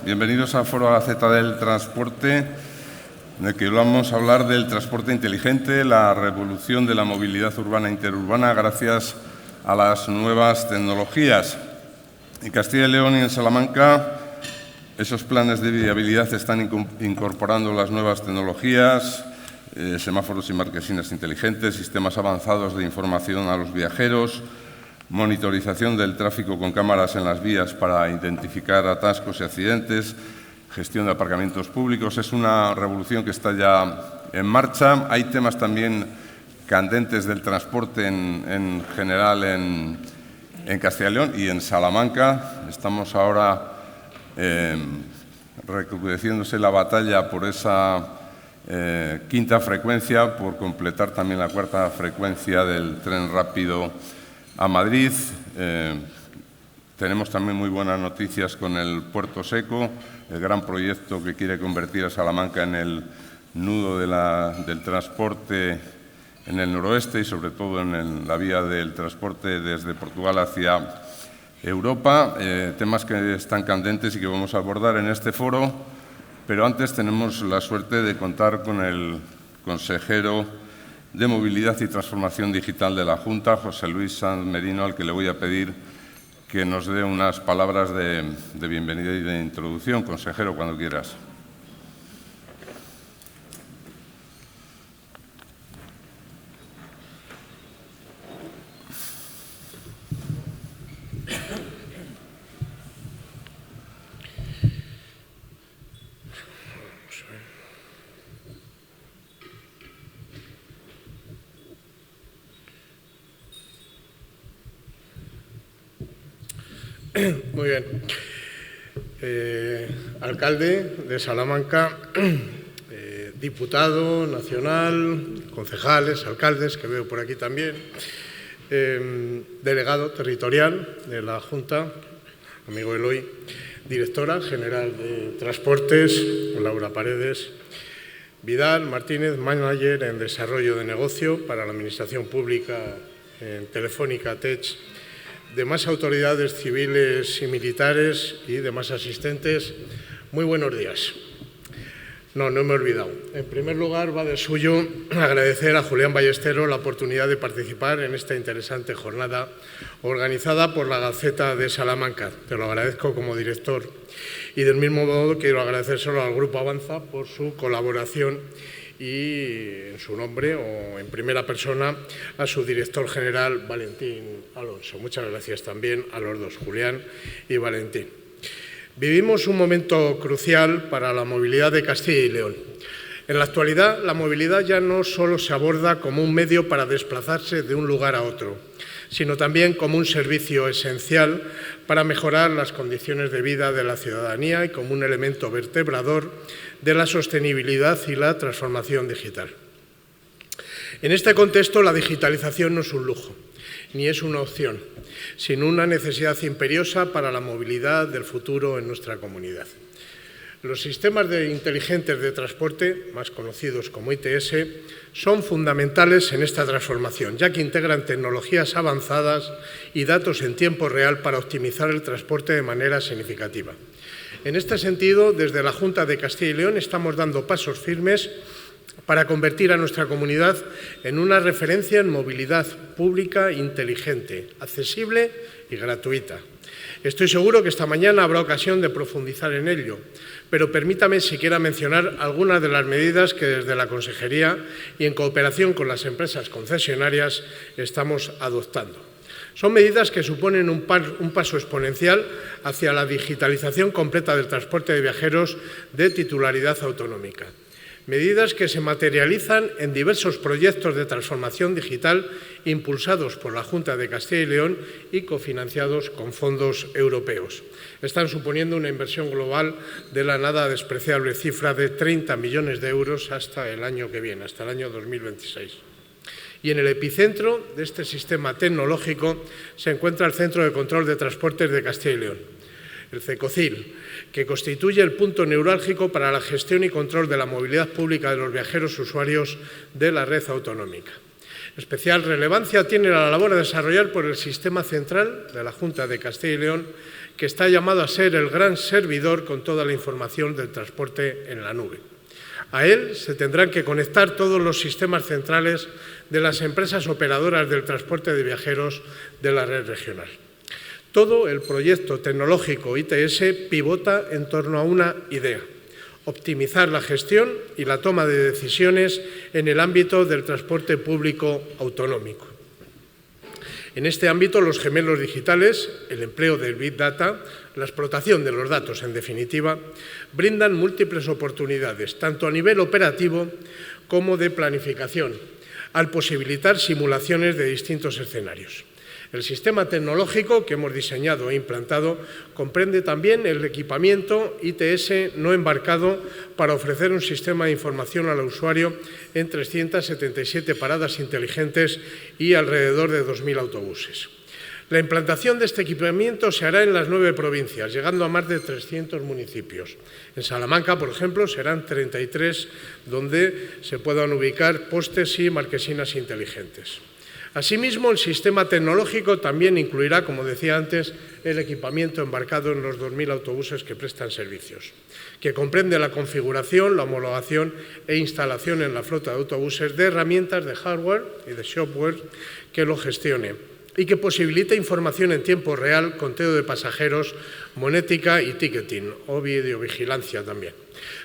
Bienvenidos al Foro AZ del Transporte, en el que vamos a hablar del transporte inteligente, la revolución de la movilidad urbana e interurbana gracias a las nuevas tecnologías. En Castilla y León y en Salamanca, esos planes de viabilidad están incorporando las nuevas tecnologías, semáforos y marquesinas inteligentes, sistemas avanzados de información a los viajeros, monitorización del tráfico con cámaras en las vías para identificar atascos y accidentes, gestión de aparcamientos públicos. Es una revolución que está ya en marcha. Hay temas también candentes del transporte en general en Castilla y León y en Salamanca. Estamos ahora recrudeciéndose la batalla por esa quinta frecuencia, por completar también la cuarta frecuencia del tren rápido a Madrid. Tenemos también muy buenas noticias con el Puerto Seco, el gran proyecto que quiere convertir a Salamanca en el nudo del transporte en el noroeste y sobre todo en la vía del transporte desde Portugal hacia Europa. Temas que están candentes y que vamos a abordar en este foro, pero antes tenemos la suerte de contar con el consejero de Movilidad y Transformación Digital de la Junta, José Luis Sanz Merino, al que le voy a pedir que nos dé unas palabras de bienvenida y de introducción. Consejero, cuando quieras. Muy bien. Alcalde de Salamanca, diputado nacional, concejales, alcaldes, que veo por aquí también, delegado territorial de la Junta, amigo Eloy, directora general de Transportes, Laura Paredes, Vidal Martínez, manager en desarrollo de negocio para la Administración Pública en Telefónica Tech, demás autoridades civiles y militares y demás asistentes, muy buenos días. No me he olvidado. En primer lugar, va de suyo agradecer a Julián Ballesteros la oportunidad de participar en esta interesante jornada organizada por la Gaceta de Salamanca. Te lo agradezco como director. Y del mismo modo quiero agradecérselo al Grupo Avanza por su colaboración y en su nombre o en primera persona a su director general, Valentín Alonso. Muchas gracias también a los dos, Julián y Valentín. Vivimos un momento crucial para la movilidad de Castilla y León. En la actualidad, la movilidad ya no solo se aborda como un medio para desplazarse de un lugar a otro, sino también como un servicio esencial para mejorar las condiciones de vida de la ciudadanía y como un elemento vertebrador de la sostenibilidad y la transformación digital. En este contexto, la digitalización no es un lujo, ni es una opción, sino una necesidad imperiosa para la movilidad del futuro en nuestra comunidad. Los sistemas inteligentes de transporte, más conocidos como ITS, son fundamentales en esta transformación, ya que integran tecnologías avanzadas y datos en tiempo real para optimizar el transporte de manera significativa. En este sentido, desde la Junta de Castilla y León estamos dando pasos firmes para convertir a nuestra comunidad en una referencia en movilidad pública inteligente, accesible y gratuita. Estoy seguro que esta mañana habrá ocasión de profundizar en ello, pero permítame siquiera mencionar algunas de las medidas que desde la Consejería y en cooperación con las empresas concesionarias estamos adoptando. Son medidas que suponen un paso exponencial hacia la digitalización completa del transporte de viajeros de titularidad autonómica. Medidas que se materializan en diversos proyectos de transformación digital impulsados por la Junta de Castilla y León y cofinanciados con fondos europeos. Están suponiendo una inversión global de la nada despreciable cifra de 30 millones de euros hasta el año que viene, hasta el año 2026. Y en el epicentro de este sistema tecnológico se encuentra el Centro de Control de Transportes de Castilla y León, el CECOCIL, que constituye el punto neurálgico para la gestión y control de la movilidad pública de los viajeros usuarios de la red autonómica. Especial relevancia tiene la labor a desarrollar por el Sistema Central de la Junta de Castilla y León, que está llamado a ser el gran servidor con toda la información del transporte en la nube. A él se tendrán que conectar todos los sistemas centrales de las empresas operadoras del transporte de viajeros de la red regional. Todo el proyecto tecnológico ITS pivota en torno a una idea: optimizar la gestión y la toma de decisiones en el ámbito del transporte público autonómico. En este ámbito, los gemelos digitales, el empleo del Big Data, la explotación de los datos, en definitiva, brindan múltiples oportunidades, tanto a nivel operativo como de planificación, al posibilitar simulaciones de distintos escenarios. El sistema tecnológico que hemos diseñado e implantado comprende también el equipamiento ITS no embarcado para ofrecer un sistema de información al usuario en 377 paradas inteligentes y alrededor de 2.000 autobuses. La implantación de este equipamiento se hará en las 9 provincias, llegando a más de 300 municipios. En Salamanca, por ejemplo, serán 33 donde se puedan ubicar postes y marquesinas inteligentes. Asimismo, el sistema tecnológico también incluirá, como decía antes, el equipamiento embarcado en los 2.000 autobuses que prestan servicios, que comprende la configuración, la homologación e instalación en la flota de autobuses de herramientas de hardware y de software que lo gestione y que posibilite información en tiempo real, conteo de pasajeros, monética y ticketing o videovigilancia también.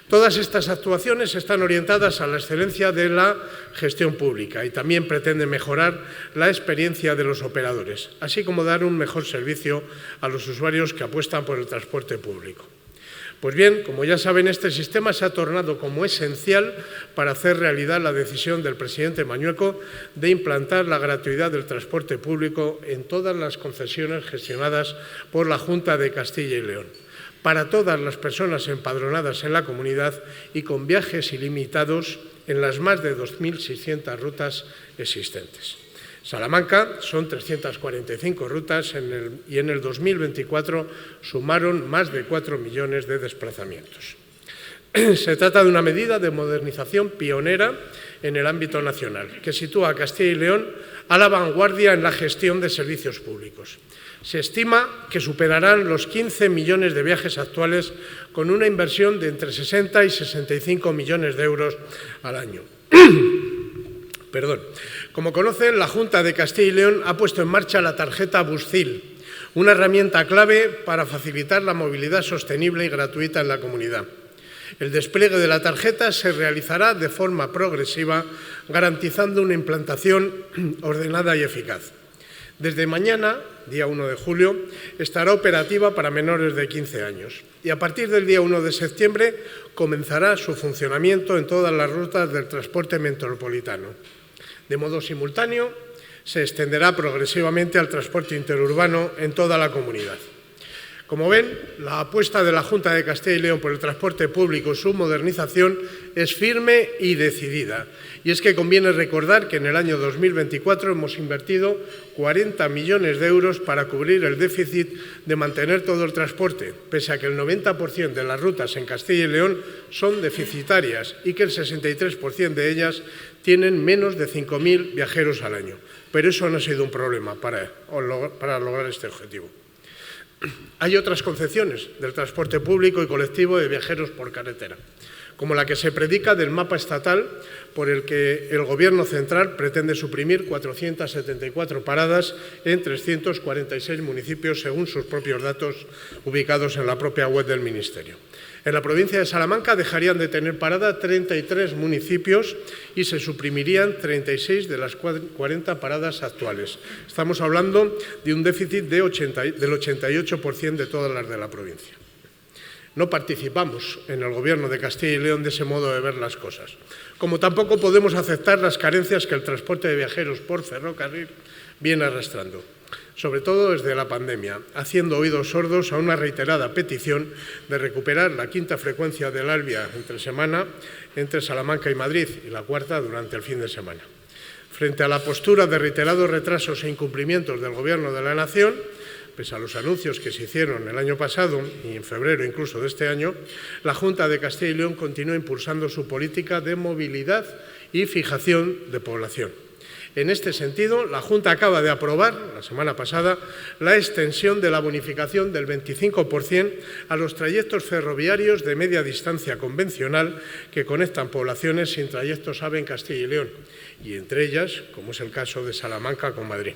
Todas estas actuaciones están orientadas a la excelencia de la gestión pública y también pretenden mejorar la experiencia de los operadores, así como dar un mejor servicio a los usuarios que apuestan por el transporte público. Pues bien, como ya saben, este sistema se ha tornado como esencial para hacer realidad la decisión del presidente Mañueco de implantar la gratuidad del transporte público en todas las concesiones gestionadas por la Junta de Castilla y León, para todas las personas empadronadas en la comunidad y con viajes ilimitados en las más de 2.600 rutas existentes. Salamanca son 345 rutas y en el 2024 sumaron más de 4 millones de desplazamientos. Se trata de una medida de modernización pionera en el ámbito nacional, que sitúa a Castilla y León a la vanguardia en la gestión de servicios públicos. Se estima que superarán los 15 millones de viajes actuales con una inversión de entre 60 y 65 millones de euros al año. Como conocen, la Junta de Castilla y León ha puesto en marcha la tarjeta Buscil, una herramienta clave para facilitar la movilidad sostenible y gratuita en la comunidad. El despliegue de la tarjeta se realizará de forma progresiva, garantizando una implantación ordenada y eficaz. Desde mañana, día 1 de julio, estará operativa para menores de 15 años y a partir del día 1 de septiembre comenzará su funcionamiento en todas las rutas del transporte metropolitano. De modo simultáneo, se extenderá progresivamente al transporte interurbano en toda la comunidad. Como ven, la apuesta de la Junta de Castilla y León por el transporte público y su modernización es firme y decidida. Y es que conviene recordar que en el año 2024 hemos invertido 40 millones de euros para cubrir el déficit de mantener todo el transporte, pese a que el 90% de las rutas en Castilla y León son deficitarias y que el 63% de ellas tienen menos de 5.000 viajeros al año. Pero eso no ha sido un problema para lograr este objetivo. Hay otras concepciones del transporte público y colectivo de viajeros por carretera, como la que se predica del mapa estatal por el que el Gobierno central pretende suprimir 474 paradas en 346 municipios, según sus propios datos ubicados en la propia web del Ministerio. En la provincia de Salamanca dejarían de tener parada 33 municipios y se suprimirían 36 de las 40 paradas actuales. Estamos hablando de un déficit del 88% de todas las de la provincia. No participamos en el Gobierno de Castilla y León de ese modo de ver las cosas, como tampoco podemos aceptar las carencias que el transporte de viajeros por ferrocarril viene arrastrando, sobre todo desde la pandemia, haciendo oídos sordos a una reiterada petición de recuperar la 5ª frecuencia del Alvia entre semana entre Salamanca y Madrid y la 4ª durante el fin de semana. Frente a la postura de reiterados retrasos e incumplimientos del Gobierno de la Nación, pese a los anuncios que se hicieron el año pasado y en febrero incluso de este año, la Junta de Castilla y León continúa impulsando su política de movilidad y fijación de población. En este sentido, la Junta acaba de aprobar, la semana pasada, la extensión de la bonificación del 25% a los trayectos ferroviarios de media distancia convencional que conectan poblaciones sin trayectos AVE en Castilla y León, y entre ellas, como es el caso de Salamanca con Madrid.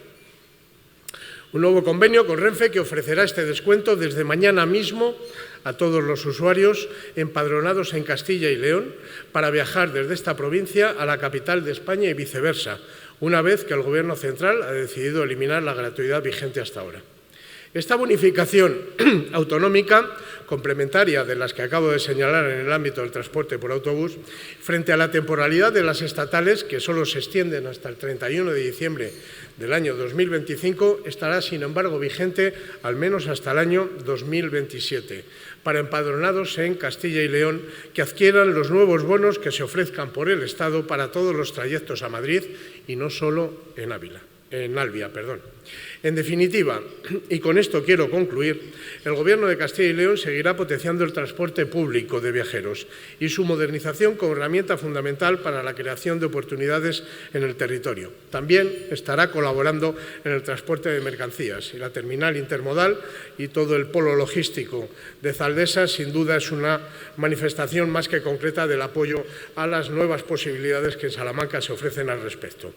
Un nuevo convenio con Renfe que ofrecerá este descuento desde mañana mismo a todos los usuarios empadronados en Castilla y León para viajar desde esta provincia a la capital de España y viceversa, una vez que el Gobierno central ha decidido eliminar la gratuidad vigente hasta ahora. Esta bonificación autonómica, complementaria de las que acabo de señalar en el ámbito del transporte por autobús, frente a la temporalidad de las estatales, que solo se extienden hasta el 31 de diciembre del año 2025, estará, sin embargo, vigente al menos hasta el año 2027, para empadronados en Castilla y León que adquieran los nuevos bonos que se ofrezcan por el Estado para todos los trayectos a Madrid y no solo en Albia. En definitiva, y con esto quiero concluir, el Gobierno de Castilla y León seguirá potenciando el transporte público de viajeros y su modernización como herramienta fundamental para la creación de oportunidades en el territorio. También estará colaborando en el transporte de mercancías y la terminal intermodal y todo el polo logístico de Zaldesa, sin duda, es una manifestación más que concreta del apoyo a las nuevas posibilidades que en Salamanca se ofrecen al respecto.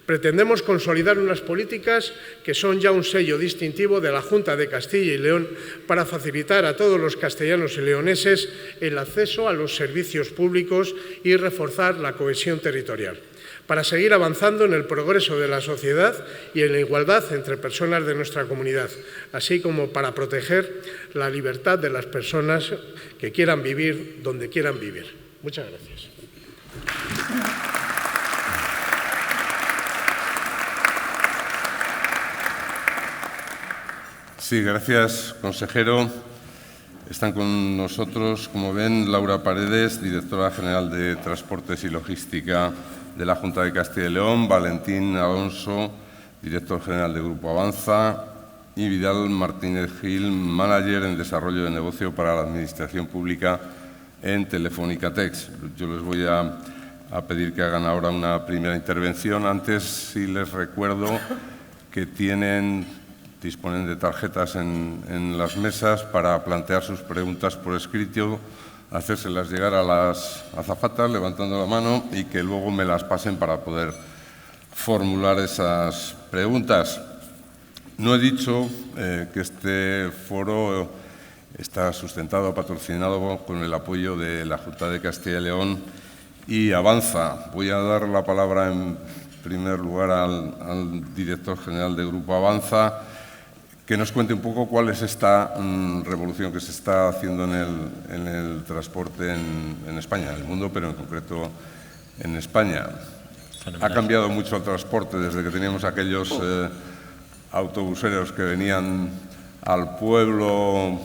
Pretendemos consolidar unas políticas que son ya un sello distintivo de la Junta de Castilla y León para facilitar a todos los castellanos y leoneses el acceso a los servicios públicos y reforzar la cohesión territorial, para seguir avanzando en el progreso de la sociedad y en la igualdad entre personas de nuestra comunidad, así como para proteger la libertad de las personas que quieran vivir donde quieran vivir. Muchas gracias. Sí, gracias, consejero. Están con nosotros, como ven, Laura Paredes, directora general de Transportes y Logística de la Junta de Castilla y León, Valentín Alonso, director general de Grupo Avanza, y Vidal Martínez Gil, manager en desarrollo de negocio para la Administración Pública en Telefónica Tex. Yo les voy a pedir que hagan ahora una primera intervención. Antes, sí les recuerdo que disponen de tarjetas en las mesas para plantear sus preguntas por escrito, hacérselas llegar a las azafatas levantando la mano y que luego me las pasen para poder formular esas preguntas. No he dicho que este foro está sustentado, patrocinado con el apoyo de la Junta de Castilla y León y Avanza. Voy a dar la palabra en primer lugar al director general de Grupo Avanza, que nos cuente un poco cuál es esta revolución que se está haciendo en el transporte en España, en el mundo, pero en concreto en España. Fenomenal. Ha cambiado mucho el transporte desde que teníamos aquellos autobuseros que venían al pueblo,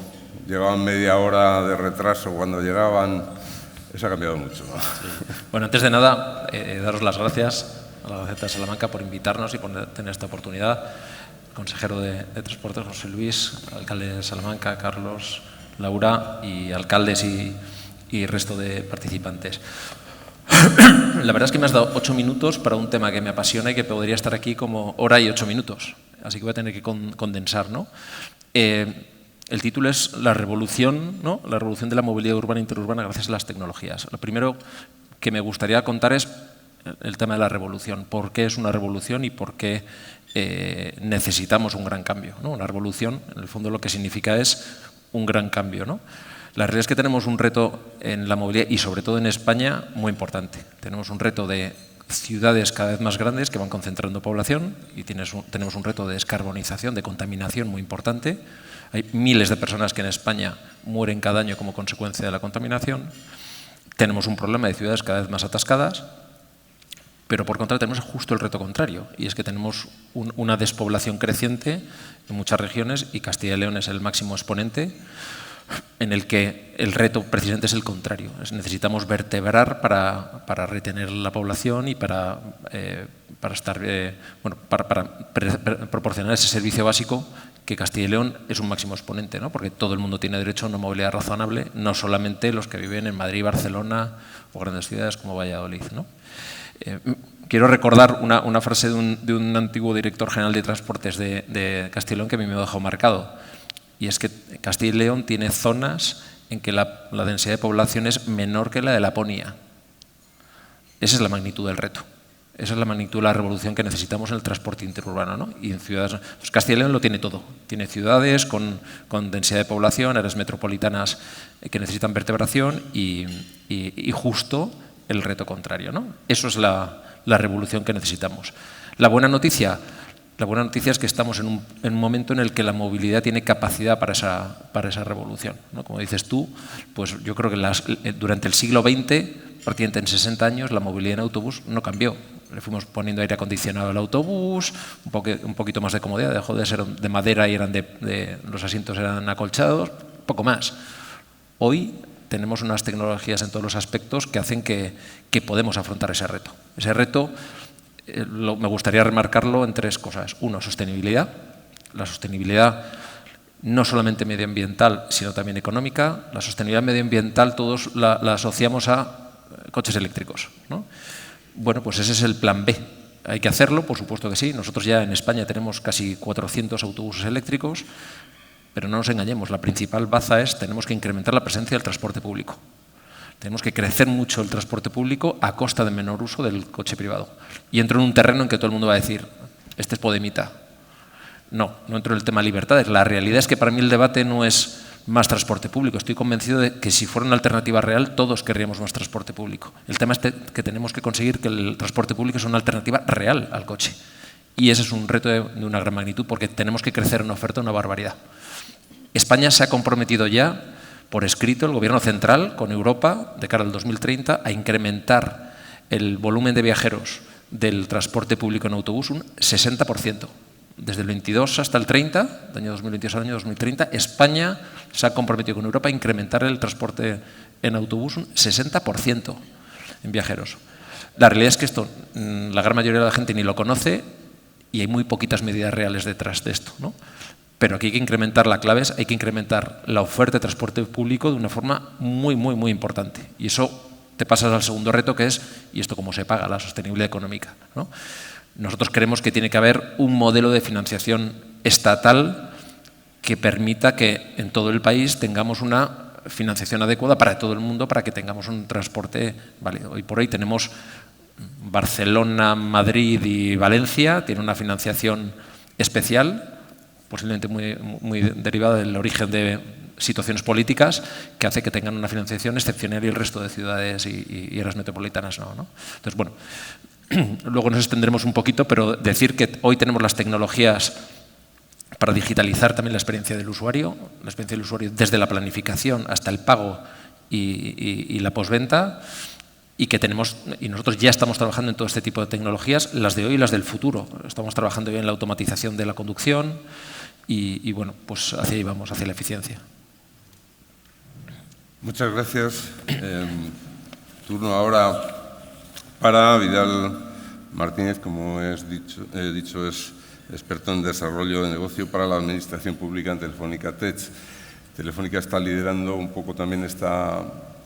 llevaban media hora de retraso cuando llegaban. Eso ha cambiado mucho, ¿no? Sí. Bueno, antes de nada, daros las gracias a la Gaceta de Salamanca por invitarnos y por tener esta oportunidad. Consejero de Transportes, José Luis, alcalde de Salamanca, Carlos, Laura y alcaldes y resto de participantes. La verdad es que me has dado 8 minutos para un tema que me apasiona y que podría estar aquí como hora y 8 minutos. Así que voy a tener que condensar, ¿no? El título es La revolución, ¿no? La revolución de la movilidad urbana e interurbana gracias a las tecnologías. Lo primero que me gustaría contar es el tema de la revolución. ¿Por qué es una revolución y por qué necesitamos un gran cambio, ¿no? Una revolución, en el fondo, lo que significa es un gran cambio, ¿no? La realidad es que tenemos un reto en la movilidad y sobre todo en España muy importante. Tenemos un reto de ciudades cada vez más grandes que van concentrando población y tenemos un reto de descarbonización, de contaminación muy importante. Hay miles de personas que en España mueren cada año como consecuencia de la contaminación. Tenemos un problema de ciudades cada vez más atascadas. Pero por contra tenemos justo el reto contrario, y es que tenemos una despoblación creciente en muchas regiones y Castilla y León es el máximo exponente, en el que el reto precisamente es el contrario. Necesitamos vertebrar para retener la población y para proporcionar ese servicio básico que Castilla y León es un máximo exponente, ¿no? Porque todo el mundo tiene derecho a una movilidad razonable, no solamente los que viven en Madrid, Barcelona o grandes ciudades como Valladolid, ¿no? quiero recordar una frase de un antiguo director general de transportes de Castilla y León que a mí me ha dejado marcado. Y es que Castilla y León tiene zonas en que la densidad de población es menor que la de Laponia. Esa es la magnitud del reto. Esa es la magnitud de la revolución que necesitamos en el transporte interurbano, ¿no? Y en ciudades, pues Castilla y León lo tiene todo. Tiene ciudades con densidad de población, áreas metropolitanas que necesitan vertebración y justo el reto contrario, ¿no? Eso es la revolución que necesitamos. La buena noticia es que estamos en un momento en el que la movilidad tiene capacidad para esa revolución, ¿no? Como dices tú, pues yo creo que durante el siglo XX, prácticamente en 60 años, la movilidad en autobús no cambió. Le fuimos poniendo aire acondicionado al autobús, un poquito más de comodidad, dejó de ser de madera y los asientos eran acolchados, poco más. Hoy tenemos unas tecnologías en todos los aspectos que hacen que podemos afrontar ese reto. Ese reto me gustaría remarcarlo en 3 cosas. Uno, sostenibilidad. La sostenibilidad no solamente medioambiental, sino también económica. La sostenibilidad medioambiental todos la asociamos a coches eléctricos, ¿no? Bueno, pues ese es el plan B. Hay que hacerlo, por supuesto que sí. Nosotros ya en España tenemos casi 400 autobuses eléctricos, pero no nos engañemos, la principal baza es tenemos que incrementar la presencia del transporte público. Tenemos que crecer mucho el transporte público a costa de menor uso del coche privado. Y entro en un terreno en que todo el mundo va a decir, este es Podemita. No entro en el tema de libertades. La realidad es que para mí el debate no es más transporte público. Estoy convencido de que si fuera una alternativa real, todos querríamos más transporte público. El tema es que tenemos que conseguir que el transporte público sea una alternativa real al coche. Y ese es un reto de una gran magnitud, porque tenemos que crecer en oferta una barbaridad. España se ha comprometido ya, por escrito, el Gobierno central, con Europa, de cara al 2030, a incrementar el volumen de viajeros del transporte público en autobús un 60%. Desde el 22 hasta el 30, del año 2022 al año 2030, España se ha comprometido con Europa a incrementar el transporte en autobús un 60% en viajeros. La realidad es que esto, la gran mayoría de la gente ni lo conoce y hay muy poquitas medidas reales detrás de esto, ¿no? Pero aquí hay que incrementar, la clave es, hay que incrementar la oferta de transporte público de una forma muy, muy, muy importante. Y eso te pasas al segundo reto, que es, ¿y esto cómo se paga? La sostenibilidad económica, ¿no? Nosotros creemos que tiene que haber un modelo de financiación estatal que permita que en todo el país tengamos una financiación adecuada para todo el mundo, para que tengamos un transporte válido. Hoy por hoy tenemos Barcelona, Madrid y Valencia, tienen una financiación especial, posiblemente muy derivada del origen de situaciones políticas, que hace que tengan una financiación excepcional y el resto de ciudades y áreas metropolitanas no, ¿no? Entonces, bueno, luego nos extendremos un poquito, pero decir que hoy tenemos las tecnologías para digitalizar también la experiencia del usuario desde la planificación hasta el pago y la postventa, y nosotros ya estamos trabajando en todo este tipo de tecnologías, las de hoy y las del futuro. Estamos trabajando bien en la automatización de la conducción y bueno, pues hacia ahí vamos, hacia la eficiencia. Muchas gracias. Turno ahora para Vidal Martínez, como he dicho, es experto en desarrollo de negocio para la Administración Pública en Telefónica Tech. Telefónica está liderando un poco también esta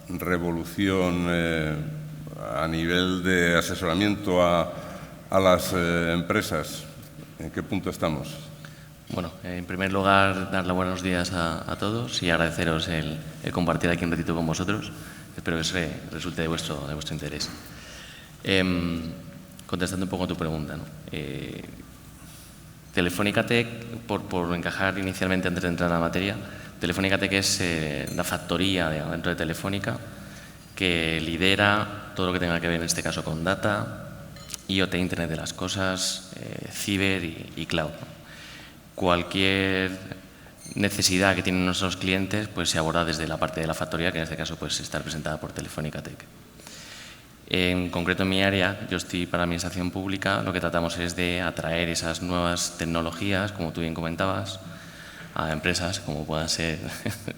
revolución a nivel de asesoramiento a las empresas. ¿En qué punto estamos? Bueno, en primer lugar, dar los buenos días a todos y agradeceros el compartir aquí un ratito con vosotros. Espero que resulte de vuestro interés. Contestando un poco a tu pregunta, ¿no? Telefónica Tech, por encajar inicialmente antes de entrar en la materia, Telefónica Tech es la factoría dentro de Telefónica que lidera todo lo que tenga que ver en este caso con data, IoT, Internet de las Cosas, ciber y cloud, ¿no? Cualquier necesidad que tienen nuestros clientes pues se aborda desde la parte de la factoría, que en este caso pues está representada por Telefónica Tech. En concreto en mi área, yo estoy para Administración Pública, lo que tratamos es de atraer esas nuevas tecnologías, como tú bien comentabas, a empresas como puedan ser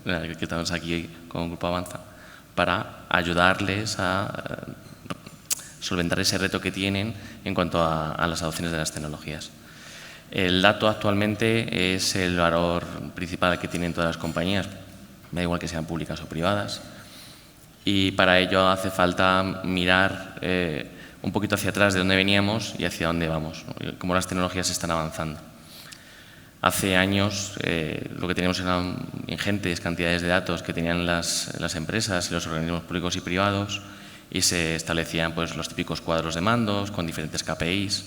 que estamos aquí con Grupo Avanza, para ayudarles a solventar ese reto que tienen en cuanto a las adopciones de las tecnologías. El dato actualmente es el valor principal que tienen todas las compañías, me da igual que sean públicas o privadas, y para ello hace falta mirar un poquito hacia atrás de dónde veníamos y hacia dónde vamos, ¿no? Y cómo las tecnologías están avanzando. Hace años lo que teníamos eran ingentes cantidades de datos que tenían las empresas y los organismos públicos y privados, y se establecían pues, los típicos cuadros de mandos con diferentes KPIs.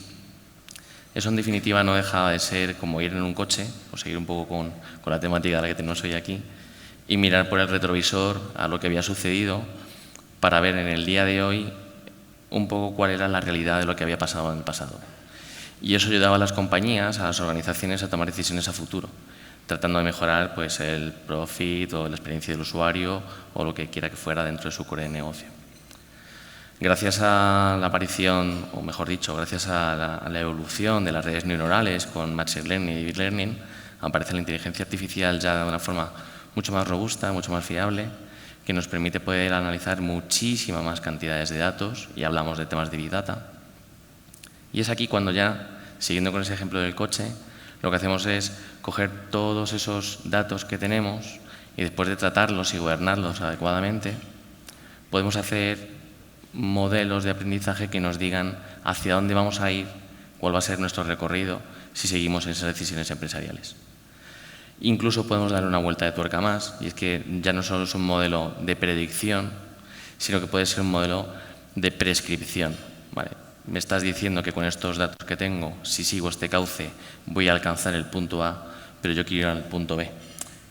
Eso en definitiva no dejaba de ser como ir en un coche, o seguir un poco con la temática de la que tenemos hoy aquí, y mirar por el retrovisor a lo que había sucedido para ver en el día de hoy un poco cuál era la realidad de lo que había pasado en el pasado. Y eso ayudaba a las compañías, a las organizaciones a tomar decisiones a futuro, tratando de mejorar pues, el profit o la experiencia del usuario o lo que quiera que fuera dentro de su core de negocio. Gracias a la aparición, o mejor dicho, gracias a la evolución de las redes neuronales con Machine Learning y Deep Learning, aparece la inteligencia artificial ya de una forma mucho más robusta, mucho más fiable, que nos permite poder analizar muchísimas más cantidades de datos, y hablamos de temas de Big Data. Y es aquí cuando ya, siguiendo con ese ejemplo del coche, lo que hacemos es coger todos esos datos que tenemos y después de tratarlos y gobernarlos adecuadamente, podemos hacer modelos de aprendizaje que nos digan hacia dónde vamos a ir, cuál va a ser nuestro recorrido si seguimos esas decisiones empresariales. Incluso podemos darle una vuelta de tuerca más, y es que ya no solo es un modelo de predicción, sino que puede ser un modelo de prescripción. ¿Vale? Me estás diciendo que con estos datos que tengo, si sigo este cauce, voy a alcanzar el punto A, pero yo quiero ir al punto B.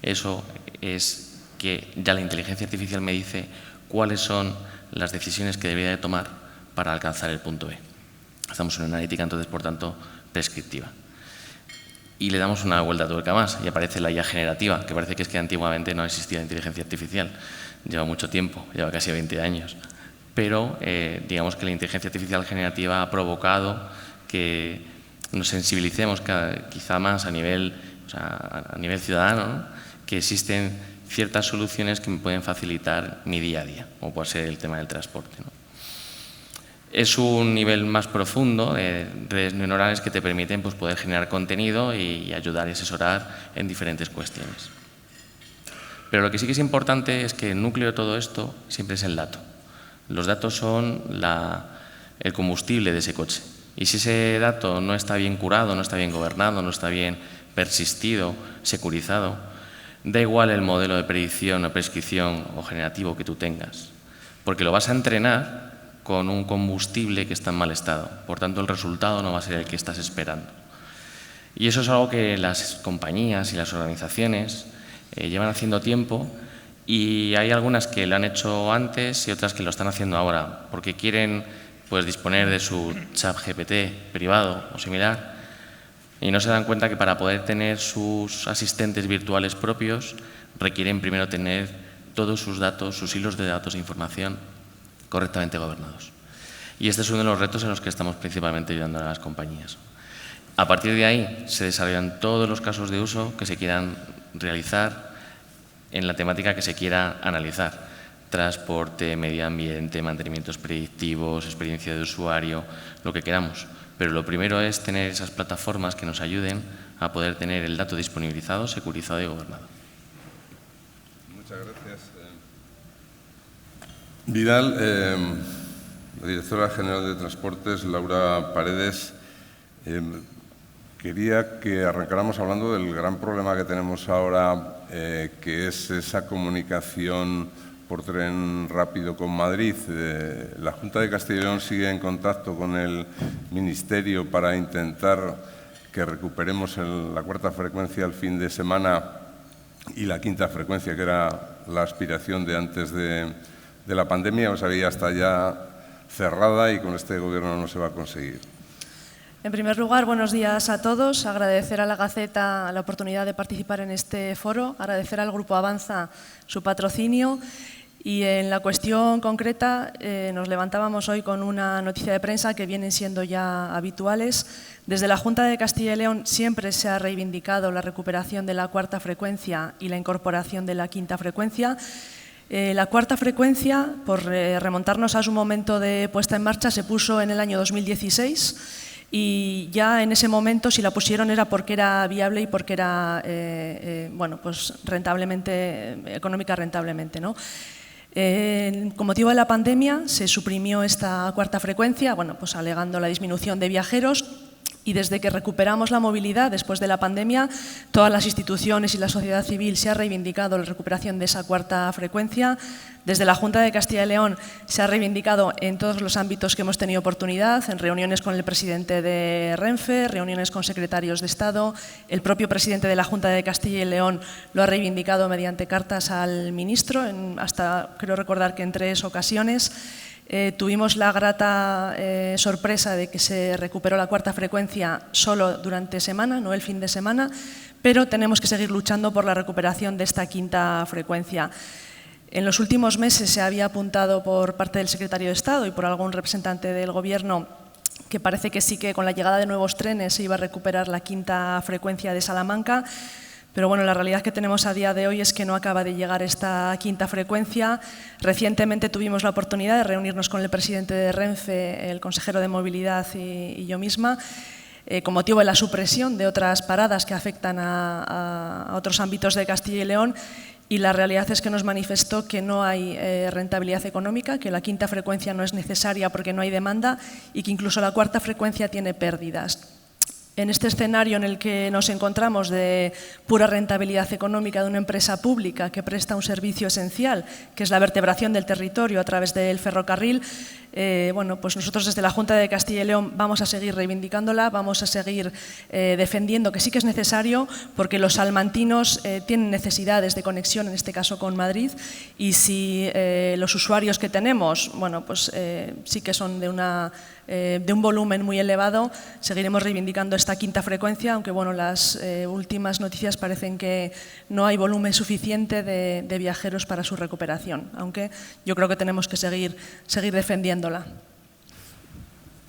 Eso es que ya la inteligencia artificial me dice cuáles son las decisiones que debería de tomar para alcanzar el punto B. Estamos en una analítica, entonces, por tanto, prescriptiva. Y le damos una vuelta de tuerca más y aparece la IA generativa, que parece que es que antiguamente no existía inteligencia artificial. Lleva mucho tiempo, lleva casi 20 años. Pero digamos que la inteligencia artificial generativa ha provocado que nos sensibilicemos quizá más a nivel ciudadano, ¿no? Que existen ciertas soluciones que me pueden facilitar mi día a día, como puede ser el tema del transporte, ¿no? Es un nivel más profundo de redes neuronales que te permiten pues, poder generar contenido y ayudar y asesorar en diferentes cuestiones. Pero lo que sí que es importante es que el núcleo de todo esto siempre es el dato. Los datos son el combustible de ese coche. Y si ese dato no está bien curado, no está bien gobernado, no está bien persistido, securizado, da igual el modelo de predicción o prescripción o generativo que tú tengas, porque lo vas a entrenar con un combustible que está en mal estado. Por tanto, el resultado no va a ser el que estás esperando. Y eso es algo que las compañías y las organizaciones llevan haciendo tiempo, y hay algunas que lo han hecho antes y otras que lo están haciendo ahora, porque quieren pues, disponer de su chat GPT privado o similar, y no se dan cuenta que para poder tener sus asistentes virtuales propios requieren primero tener todos sus datos, sus hilos de datos e información correctamente gobernados. Y este es uno de los retos en los que estamos principalmente ayudando a las compañías. A partir de ahí se desarrollan todos los casos de uso que se quieran realizar en la temática que se quiera analizar. Transporte, medio ambiente, mantenimientos predictivos, experiencia de usuario, lo que queramos. Pero lo primero es tener esas plataformas que nos ayuden a poder tener el dato disponibilizado, securizado y gobernado. Muchas gracias. Vidal, la directora general de Transportes, Laura Paredes, quería que arrancáramos hablando del gran problema que tenemos ahora, que es esa comunicación por tren rápido con Madrid. La Junta de Castilla y León sigue en contacto con el Ministerio para intentar que recuperemos la cuarta frecuencia el fin de semana y la quinta frecuencia, que era la aspiración de antes de la pandemia. O sea, ya está ya cerrada y con este Gobierno no se va a conseguir. En primer lugar, buenos días a todos. Agradecer a la Gaceta la oportunidad de participar en este foro, agradecer al Grupo Avanza su patrocinio. Y en la cuestión concreta, nos levantábamos hoy con una noticia de prensa que vienen siendo ya habituales. Desde la Junta de Castilla y León siempre se ha reivindicado la recuperación de la cuarta frecuencia y la incorporación de la quinta frecuencia. La cuarta frecuencia, por remontarnos a su momento de puesta en marcha, se puso en el año 2016 y ya en ese momento, si la pusieron, era porque era viable y porque era bueno, pues económica rentablemente, ¿no? Con motivo de la pandemia se suprimió esta cuarta frecuencia, bueno, pues alegando la disminución de viajeros. Y desde que recuperamos la movilidad después de la pandemia, todas las instituciones y la sociedad civil se ha reivindicado la recuperación de esa cuarta frecuencia. Desde la Junta de Castilla y León se ha reivindicado en todos los ámbitos que hemos tenido oportunidad, en reuniones con el presidente de Renfe, reuniones con secretarios de Estado. El propio presidente de la Junta de Castilla y León lo ha reivindicado mediante cartas al ministro, hasta creo recordar que en 3 ocasiones. Tuvimos la grata sorpresa de que se recuperó la cuarta frecuencia solo durante semana, no el fin de semana, pero tenemos que seguir luchando por la recuperación de esta quinta frecuencia. En los últimos meses se había apuntado por parte del secretario de Estado y por algún representante del Gobierno que parece que sí que con la llegada de nuevos trenes se iba a recuperar la quinta frecuencia de Salamanca. Pero bueno, la realidad que tenemos a día de hoy es que no acaba de llegar esta quinta frecuencia. Recientemente tuvimos la oportunidad de reunirnos con el presidente de Renfe, el consejero de Movilidad y yo misma, con motivo de la supresión de otras paradas que afectan a otros ámbitos de Castilla y León. Y la realidad es que nos manifestó que no hay rentabilidad económica, que la quinta frecuencia no es necesaria porque no hay demanda y que incluso la cuarta frecuencia tiene pérdidas. En este escenario en el que nos encontramos de pura rentabilidad económica de una empresa pública que presta un servicio esencial, que es la vertebración del territorio a través del ferrocarril, bueno, pues nosotros desde la Junta de Castilla y León vamos a seguir reivindicándola, vamos a seguir defendiendo que sí que es necesario porque los salmantinos tienen necesidades de conexión, en este caso con Madrid, y si los usuarios que tenemos, bueno, pues sí que son de un volumen muy elevado, seguiremos reivindicando esta quinta frecuencia, aunque bueno, las últimas noticias parecen que no hay volumen suficiente de viajeros para su recuperación, aunque yo creo que tenemos que seguir defendiéndola.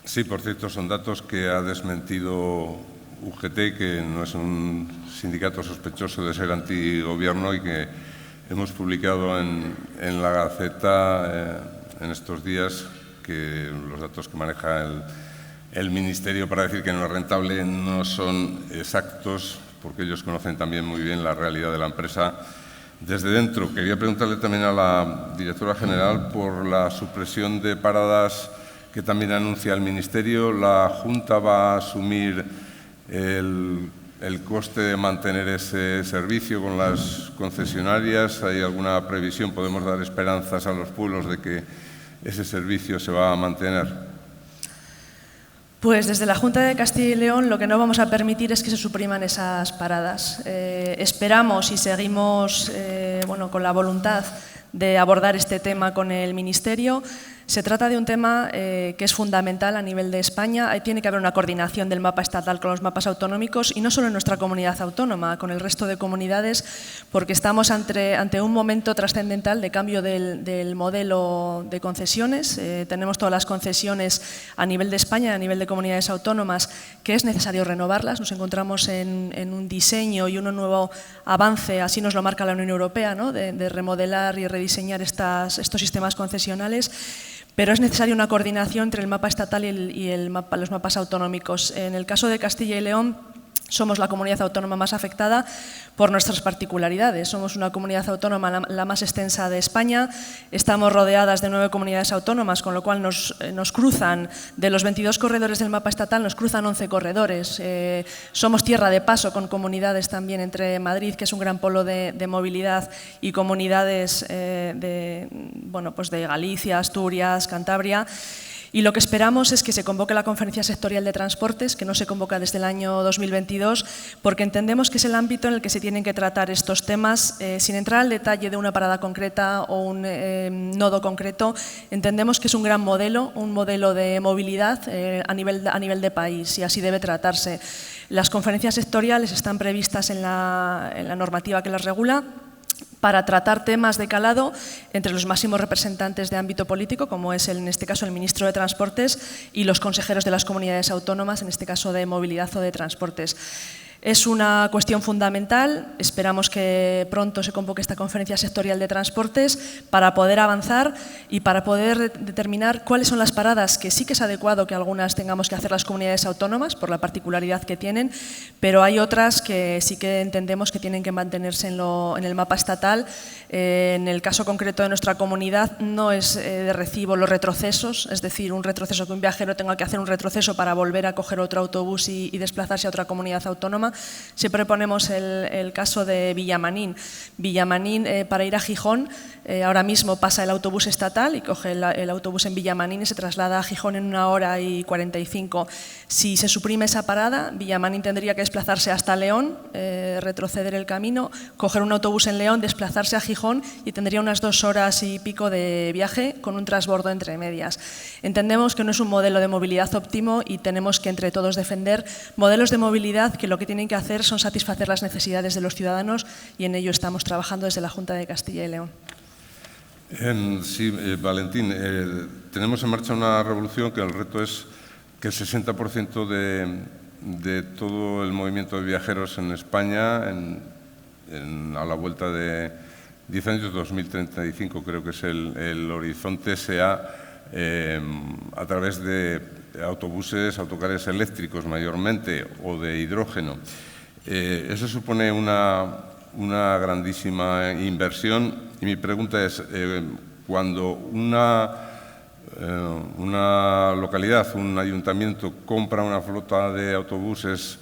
Sí, por cierto, son datos que ha desmentido UGT, que no es un sindicato sospechoso de ser antigobierno y que hemos publicado en la Gaceta en estos días, que los datos que maneja el Ministerio para decir que no es rentable no son exactos, porque ellos conocen también muy bien la realidad de la empresa desde dentro. Quería preguntarle también a la directora general por la supresión de paradas que también anuncia el Ministerio. ¿La Junta va a asumir el coste de mantener ese servicio con las concesionarias? ¿Hay alguna previsión? ¿Podemos dar esperanzas a los pueblos de que ese servicio se va a mantener? Pues desde la Junta de Castilla y León lo que no vamos a permitir es que se supriman esas paradas. Esperamos y seguimos bueno, con la voluntad de abordar este tema con el Ministerio. Se trata de un tema que es fundamental a nivel de España. Tiene que haber una coordinación del mapa estatal con los mapas autonómicos y no solo en nuestra comunidad autónoma, con el resto de comunidades, porque estamos ante un momento trascendental de cambio del modelo de concesiones. Tenemos todas las concesiones a nivel de España, a nivel de comunidades autónomas, que es necesario renovarlas. Nos encontramos en un diseño y un nuevo avance, así nos lo marca la Unión Europea, ¿no? de remodelar y rediseñar estos sistemas concesionales. Pero es necesaria una coordinación entre el mapa estatal y los mapas autonómicos. En el caso de Castilla y León, somos la comunidad autónoma más afectada por nuestras particularidades. Somos una comunidad autónoma la más extensa de España. Estamos rodeadas de 9 comunidades autónomas, con lo cual nos cruzan, de los 22 corredores del mapa estatal, nos cruzan 11 corredores. Somos tierra de paso con comunidades también entre Madrid, que es un gran polo de movilidad, y comunidades bueno, pues de Galicia, Asturias, Cantabria. Y lo que esperamos es que se convoque la Conferencia Sectorial de Transportes, que no se convoca desde el año 2022, porque entendemos que es el ámbito en el que se tienen que tratar estos temas. Sin entrar al detalle de una parada concreta o un nodo concreto, entendemos que es un gran modelo, un modelo de movilidad a nivel de país, y así debe tratarse. Las conferencias sectoriales están previstas en la normativa que las regula, para tratar temas de calado entre los máximos representantes de ámbito político, como es en este caso el ministro de Transportes, y los consejeros de las comunidades autónomas, en este caso de movilidad o de transportes. Es una cuestión fundamental. Esperamos que pronto se convoque esta conferencia sectorial de transportes para poder avanzar y para poder determinar cuáles son las paradas que sí que es adecuado que algunas tengamos que hacer las comunidades autónomas por la particularidad que tienen, pero hay otras que sí que entendemos que tienen que mantenerse en el mapa estatal. En el caso concreto de nuestra comunidad no es de recibo los retrocesos, es decir, un retroceso que un viajero tenga que hacer un retroceso para volver a coger otro autobús y desplazarse a otra comunidad autónoma. Siempre ponemos el caso de Villamanín. Villamanín, para ir a Gijón, ahora mismo pasa el autobús estatal y coge el autobús en Villamanín y se traslada a Gijón en 1 hora y 45. Si se suprime esa parada, Villamanín tendría que desplazarse hasta León, retroceder el camino, coger un autobús en León, desplazarse a Gijón y tendría unas 2 horas y pico de viaje con un transbordo entre medias. Entendemos que no es un modelo de movilidad óptimo y tenemos que entre todos defender modelos de movilidad que lo que tienen que hacer son satisfacer las necesidades de los ciudadanos y en ello estamos trabajando desde la Junta de Castilla y León. Sí, Valentín, tenemos en marcha una revolución que el reto es que el 60% de todo el movimiento de viajeros en España, a la vuelta de 10 años, 2035 creo que es el horizonte, sea a través de autobuses, autocares eléctricos mayormente o de hidrógeno. Eso supone una grandísima inversión y mi pregunta es, cuando una localidad, un ayuntamiento compra una flota de autobuses,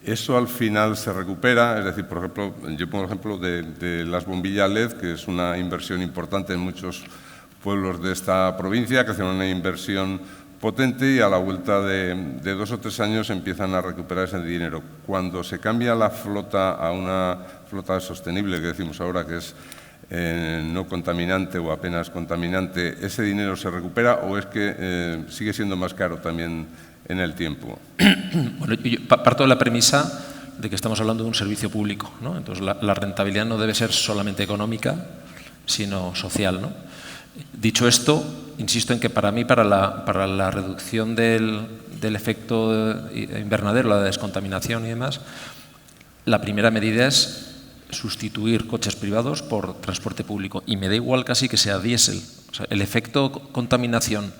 ¿eso al final se recupera? Es decir, por ejemplo, yo pongo el ejemplo de las bombillas LED, que es una inversión importante en muchos pueblos de esta provincia, que hacen una inversión potente y a la vuelta de 2 o 3 años empiezan a recuperar ese dinero. Cuando se cambia la flota a una flota sostenible, que decimos ahora que es no contaminante o apenas contaminante, ¿ese dinero se recupera o es que sigue siendo más caro también en el tiempo? Bueno, yo parto de la premisa de que estamos hablando de un servicio público, ¿no? Entonces, la rentabilidad no debe ser solamente económica, sino social, ¿no? Dicho esto, insisto en que para mí, para la reducción del efecto invernadero, la descontaminación y demás, la primera medida es sustituir coches privados por transporte público. Y me da igual casi que sea diésel. O sea, el efecto contaminación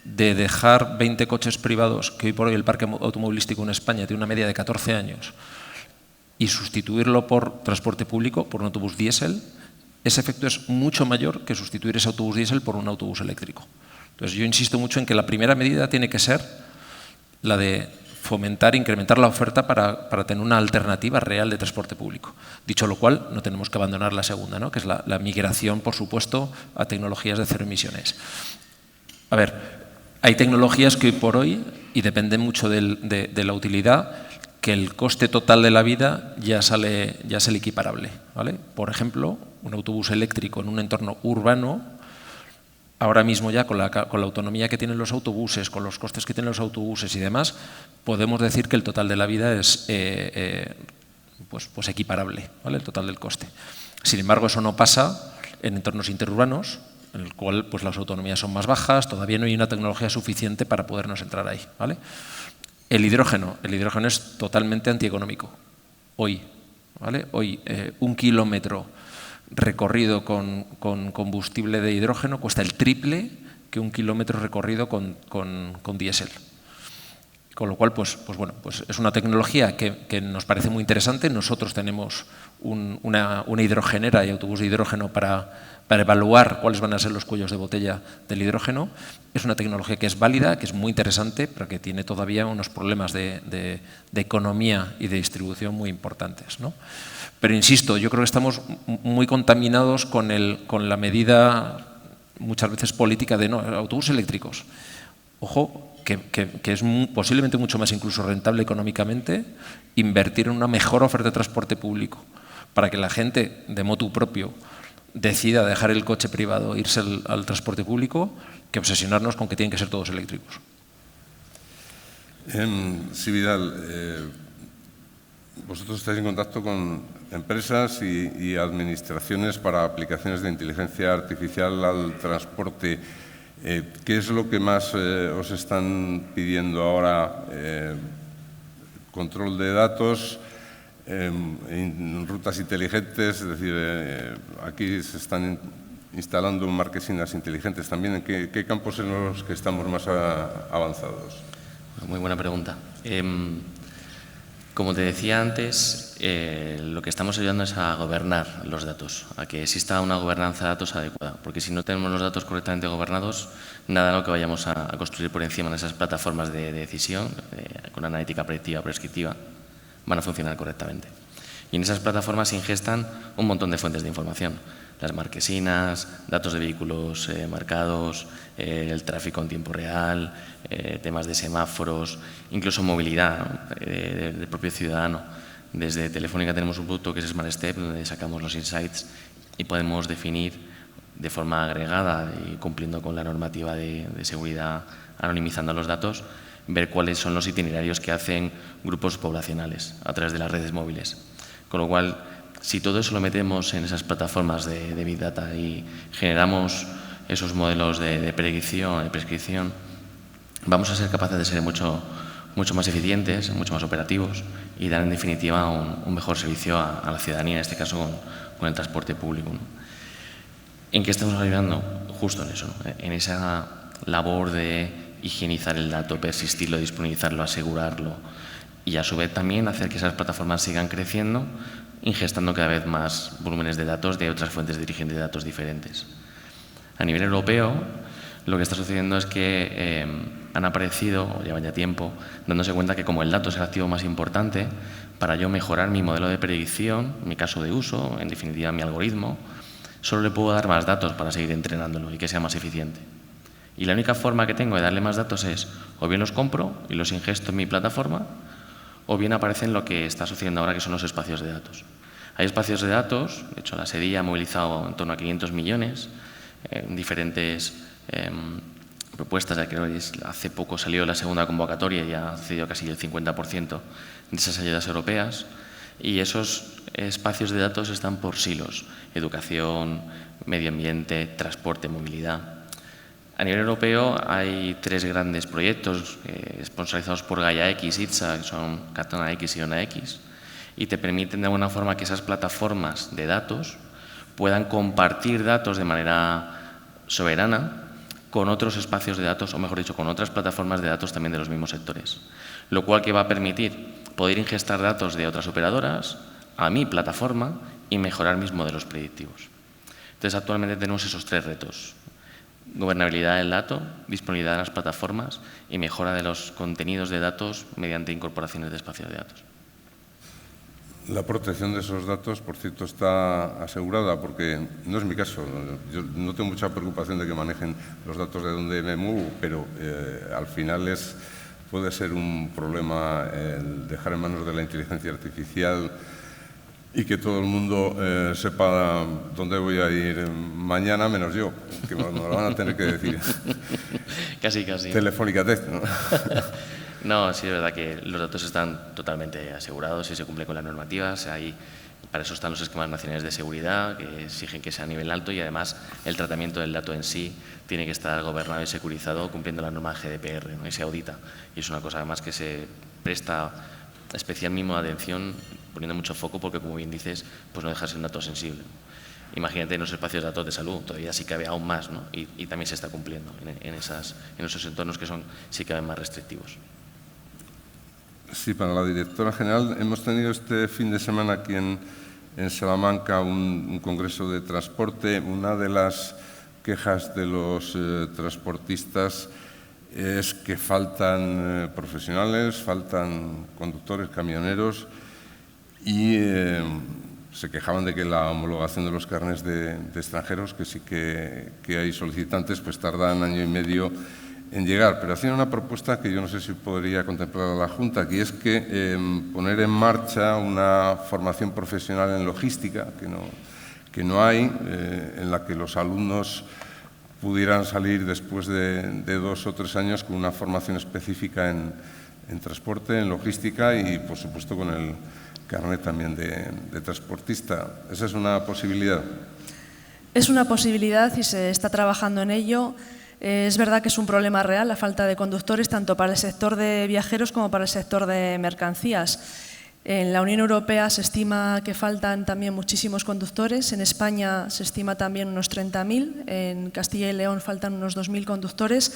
de dejar 20 coches privados, que hoy por hoy el parque automovilístico en España tiene una media de 14 años, y sustituirlo por transporte público, por un autobús diésel, ese efecto es mucho mayor que sustituir ese autobús diésel por un autobús eléctrico. Entonces, yo insisto mucho en que la primera medida tiene que ser la de fomentar, incrementar la oferta para tener una alternativa real de transporte público. Dicho lo cual, no tenemos que abandonar la segunda, ¿no? Que es la migración, por supuesto, a tecnologías de cero emisiones. A ver, hay tecnologías que hoy por hoy, y dependen mucho de la utilidad, que el coste total de la vida ya es el equiparable, ¿vale? Por ejemplo, un autobús eléctrico en un entorno urbano, ahora mismo ya con la autonomía que tienen los autobuses, con los costes que tienen los autobuses y demás, podemos decir que el total de la vida es pues equiparable, ¿vale? El total del coste. Sin embargo, eso no pasa en entornos interurbanos, en el cual pues, las autonomías son más bajas, todavía no hay una tecnología suficiente para podernos entrar ahí, ¿vale? El hidrógeno es totalmente antieconómico. Hoy, ¿vale? Hoy 1 kilómetro recorrido con combustible de hidrógeno cuesta el triple que 1 kilómetro recorrido con diésel. Con lo cual, pues es una tecnología que nos parece muy interesante. Nosotros tenemos una hidrogenera y autobús de hidrógeno para evaluar cuáles van a ser los cuellos de botella del hidrógeno. Es una tecnología que es válida, que es muy interesante, pero que tiene todavía unos problemas de economía y de distribución muy importantes, ¿no? Pero insisto, yo creo que estamos muy contaminados con la medida, muchas veces política, de no, autobuses eléctricos. Ojo, que es posiblemente mucho más incluso rentable económicamente invertir en una mejor oferta de transporte público para que la gente de motu propio decida dejar el coche privado e irse al transporte público que obsesionarnos con que tienen que ser todos eléctricos. Sí, Vidal, vosotros estáis en contacto con empresas y administraciones para aplicaciones de inteligencia artificial al transporte. ¿Qué es lo que más os están pidiendo ahora? ¿Control de datos? en rutas inteligentes, es decir, aquí se están instalando marquesinas inteligentes también. ¿En qué campos en los que estamos más avanzados? Muy buena pregunta. Como te decía antes, lo que estamos ayudando es a gobernar los datos, a que exista una gobernanza de datos adecuada, porque si no tenemos los datos correctamente gobernados, nada de lo que vayamos a construir por encima de esas plataformas de decisión, con analítica predictiva, prescriptiva, van a funcionar correctamente. Y en esas plataformas se ingestan un montón de fuentes de información. Las marquesinas, datos de vehículos marcados, el tráfico en tiempo real, temas de semáforos, incluso movilidad del propio ciudadano. Desde Telefónica tenemos un producto que es Smart Step, donde sacamos los insights y podemos definir de forma agregada y cumpliendo con la normativa de seguridad, anonimizando los datos, ver cuáles son los itinerarios que hacen grupos poblacionales a través de las redes móviles. Con lo cual, si todo eso lo metemos en esas plataformas de Big Data y generamos esos modelos de predicción y prescripción, vamos a ser capaces de ser mucho más eficientes, mucho más operativos y dar en definitiva un mejor servicio a la ciudadanía, en este caso con el transporte público, ¿no? ¿En qué estamos ayudando? Justo en eso, ¿no? En esa labor de higienizar el dato, persistirlo, disponibilizarlo, asegurarlo y a su vez también hacer que esas plataformas sigan creciendo, ingestando cada vez más volúmenes de datos de otras fuentes de origen de datos diferentes. A nivel europeo, lo que está sucediendo es que han aparecido, o llevan ya tiempo, dándose cuenta que como el dato es el activo más importante, para yo mejorar mi modelo de predicción, mi caso de uso, en definitiva mi algoritmo, solo le puedo dar más datos para seguir entrenándolo y que sea más eficiente. Y la única forma que tengo de darle más datos es o bien los compro y los ingesto en mi plataforma, o bien aparecen lo que está sucediendo ahora, que son los espacios de datos. Hay espacios de datos, de hecho la SEDIA ha movilizado en torno a 500 millones en diferentes propuestas. Ya creo que hace poco salió la segunda convocatoria y ha cedido casi el 50% de esas ayudas europeas. Y esos espacios de datos están por silos: educación, medio ambiente, transporte, movilidad. A nivel europeo hay 3 grandes proyectos sponsorizados por Gaia X, ITSA, que son Catena X y Ona X, y te permiten de alguna forma que esas plataformas de datos puedan compartir datos de manera soberana con otros espacios de datos, o mejor dicho, con otras plataformas de datos también de los mismos sectores. Lo cual que va a permitir poder ingestar datos de otras operadoras a mi plataforma y mejorar mis modelos predictivos. Entonces, actualmente tenemos esos 3 retos: gobernabilidad del dato, disponibilidad de las plataformas y mejora de los contenidos de datos mediante incorporaciones de espacios de datos. La protección de esos datos, por cierto, está asegurada, porque no es mi caso. Yo no tengo mucha preocupación de que manejen los datos de donde me muevo, pero al final puede ser un problema el dejar en manos de la inteligencia artificial y que todo el mundo sepa dónde voy a ir mañana, menos yo, que me lo van a tener que decir. Casi. Telefónica Tech, ¿no? No, sí es verdad que los datos están totalmente asegurados y se cumple con las normativas. Para eso están los esquemas nacionales de seguridad, que exigen que sea a nivel alto, y además el tratamiento del dato en sí tiene que estar gobernado y securizado cumpliendo la norma GDPR, ¿no? Y se audita. Y es una cosa además que se presta especial mimo de atención, poniendo mucho foco, porque como bien dices, pues no deja de ser un dato sensible. Imagínate en los espacios de datos de salud, todavía sí cabe aún más, ¿no? Y también se está cumpliendo en esos entornos que sí caben más restrictivos. Sí, para la directora general, hemos tenido este fin de semana aquí en Salamanca un congreso de transporte. Una de las quejas de los transportistas es que faltan profesionales, faltan conductores, camioneros, y se quejaban de que la homologación de los carnés de extranjeros, que sí que hay solicitantes, pues tarda 1 año y medio en llegar. Pero hacían una propuesta que yo no sé si podría contemplar la Junta, que es que poner en marcha una formación profesional en logística, que no hay, en la que los alumnos pudieran salir después de 2 o 3 años con una formación específica en transporte, en logística y, por supuesto, con el carnet también de transportista. ¿Esa es una posibilidad? Es una posibilidad y se está trabajando en ello. Es verdad que es un problema real la falta de conductores, tanto para el sector de viajeros como para el sector de mercancías. En la Unión Europea se estima que faltan también muchísimos conductores. En España se estima también unos 30.000. En Castilla y León faltan unos 2.000 conductores.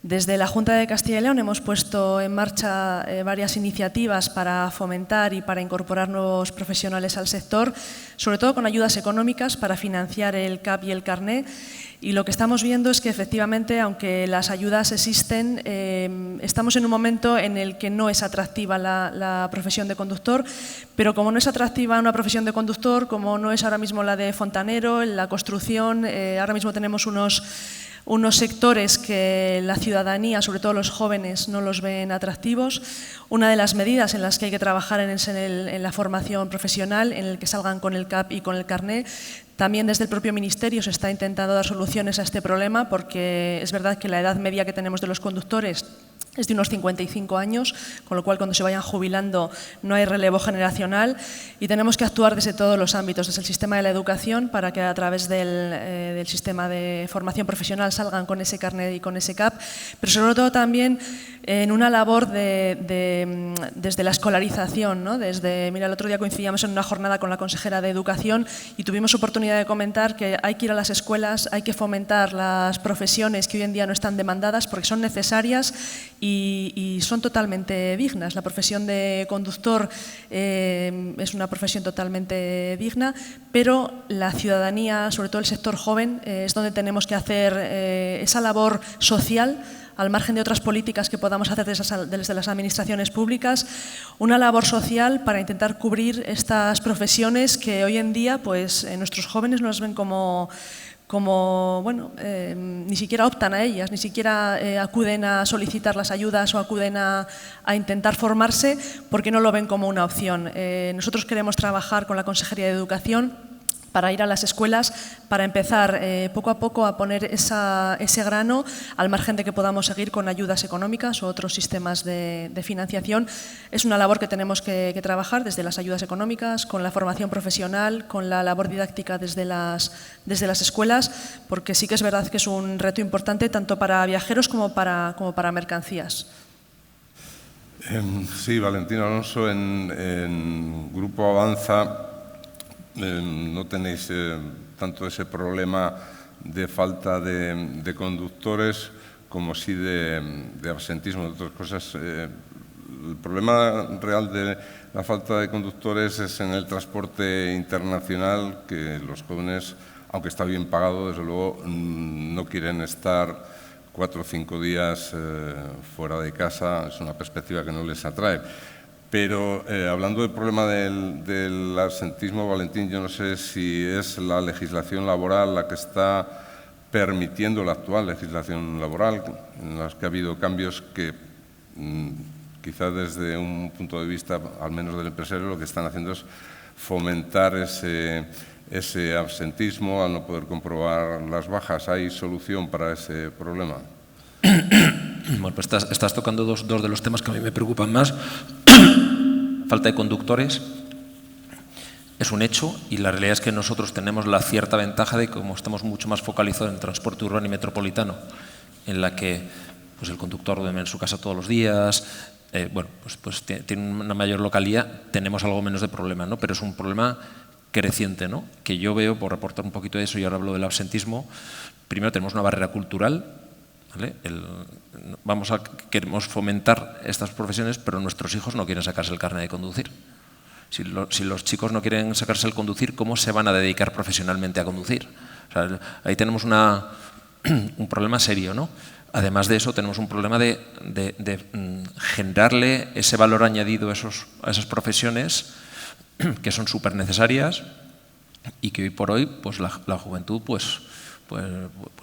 Desde la Junta de Castilla y León hemos puesto en marcha varias iniciativas para fomentar y para incorporar nuevos profesionales al sector, sobre todo con ayudas económicas para financiar el CAP y el carné. Y lo que estamos viendo es que efectivamente, aunque las ayudas existen, estamos en un momento en el que no es atractiva la profesión de conductor, pero como no es atractiva una profesión de conductor, como no es ahora mismo la de fontanero, en la construcción, ahora mismo tenemos unos sectores que la ciudadanía, sobre todo los jóvenes, no los ven atractivos. Una de las medidas en las que hay que trabajar en la formación profesional, en el que salgan con el CAP y con el carné. También desde el propio Ministerio se está intentando dar soluciones a este problema, porque es verdad que la edad media que tenemos de los conductores es de unos 55 años, con lo cual cuando se vayan jubilando no hay relevo generacional, y tenemos que actuar desde todos los ámbitos, desde el sistema de la educación, para que a través del sistema de formación profesional salgan con ese carnet y con ese CAP, pero sobre todo también en una labor desde la escolarización, ¿no? Mira, el otro día coincidíamos en una jornada con la consejera de Educación y tuvimos oportunidad de comentar que hay que ir a las escuelas, hay que fomentar las profesiones que hoy en día no están demandadas porque son necesarias y son totalmente dignas. La profesión de conductor es una profesión totalmente digna, pero la ciudadanía, sobre todo el sector joven, es donde tenemos que hacer esa labor social, al margen de otras políticas que podamos hacer desde las administraciones públicas, una labor social para intentar cubrir estas profesiones que hoy en día pues, nuestros jóvenes nos ven como bueno, ni siquiera optan a ellas, ni siquiera acuden a solicitar las ayudas o acuden a intentar formarse porque no lo ven como una opción. Nosotros queremos trabajar con la Consejería de Educación para ir a las escuelas, para empezar poco a poco a poner ese grano, al margen de que podamos seguir con ayudas económicas o otros sistemas de financiación. Es una labor que tenemos que trabajar desde las ayudas económicas, con la formación profesional, con la labor didáctica desde las escuelas, porque sí que es verdad que es un reto importante tanto para viajeros como para mercancías. Sí, Valentín Alonso, en Grupo Avanza no tenéis tanto ese problema de falta de conductores como sí de absentismo, de otras cosas. El problema real de la falta de conductores es en el transporte internacional, que los jóvenes, aunque está bien pagado, desde luego no quieren estar 4 o 5 días fuera de casa, es una perspectiva que no les atrae. Pero hablando del problema del absentismo, Valentín, yo no sé si es la legislación laboral la que está permitiendo, la actual legislación laboral, en la que ha habido cambios que quizás desde un punto de vista, al menos del empresario, lo que están haciendo es fomentar ese absentismo al no poder comprobar las bajas. ¿Hay solución para ese problema? Bueno, pues estás tocando dos de los temas que a mí me preocupan más. Falta de conductores es un hecho y la realidad es que nosotros tenemos la cierta ventaja de que como estamos mucho más focalizados en el transporte urbano y metropolitano, en la que pues el conductor duerme en su casa todos los días, bueno, pues tiene una mayor localidad, tenemos algo menos de problema, ¿no? Pero es un problema creciente, ¿no? Que yo veo, por reportar un poquito de eso y ahora hablo del absentismo, primero tenemos una barrera cultural, ¿vale? Queremos fomentar estas profesiones, pero nuestros hijos no quieren sacarse el carnet de conducir. Si los chicos no quieren sacarse el conducir, ¿cómo se van a dedicar profesionalmente a conducir? O sea, ahí tenemos un problema serio, ¿no? Además de eso, tenemos un problema de generarle ese valor añadido a esas profesiones que son súper necesarias y que hoy por hoy pues la juventud pues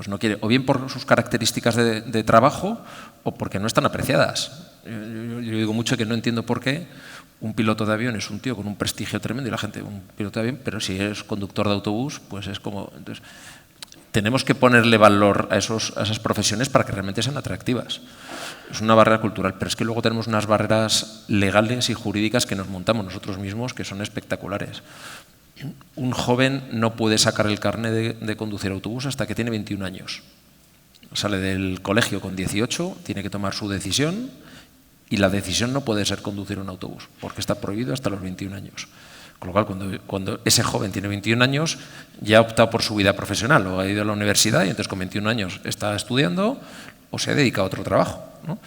no quiere, o bien por sus características de trabajo o porque no están apreciadas. Yo digo mucho que no entiendo por qué un piloto de avión es un tío con un prestigio tremendo y la gente, un piloto de avión, pero si es conductor de autobús, pues es como... Entonces, tenemos que ponerle valor a esas profesiones para que realmente sean atractivas. Es una barrera cultural, pero es que luego tenemos unas barreras legales y jurídicas que nos montamos nosotros mismos que son espectaculares. Un joven no puede sacar el carnet de conducir autobús hasta que tiene 21 años. Sale del colegio con 18, tiene que tomar su decisión Y la decisión no puede ser conducir un autobús, porque está prohibido hasta los 21 años. Con lo cual, cuando ese joven tiene 21 años, ya ha optado por su vida profesional, o ha ido a la universidad y entonces con 21 años está estudiando o se ha dedicado a otro trabajo, ¿no?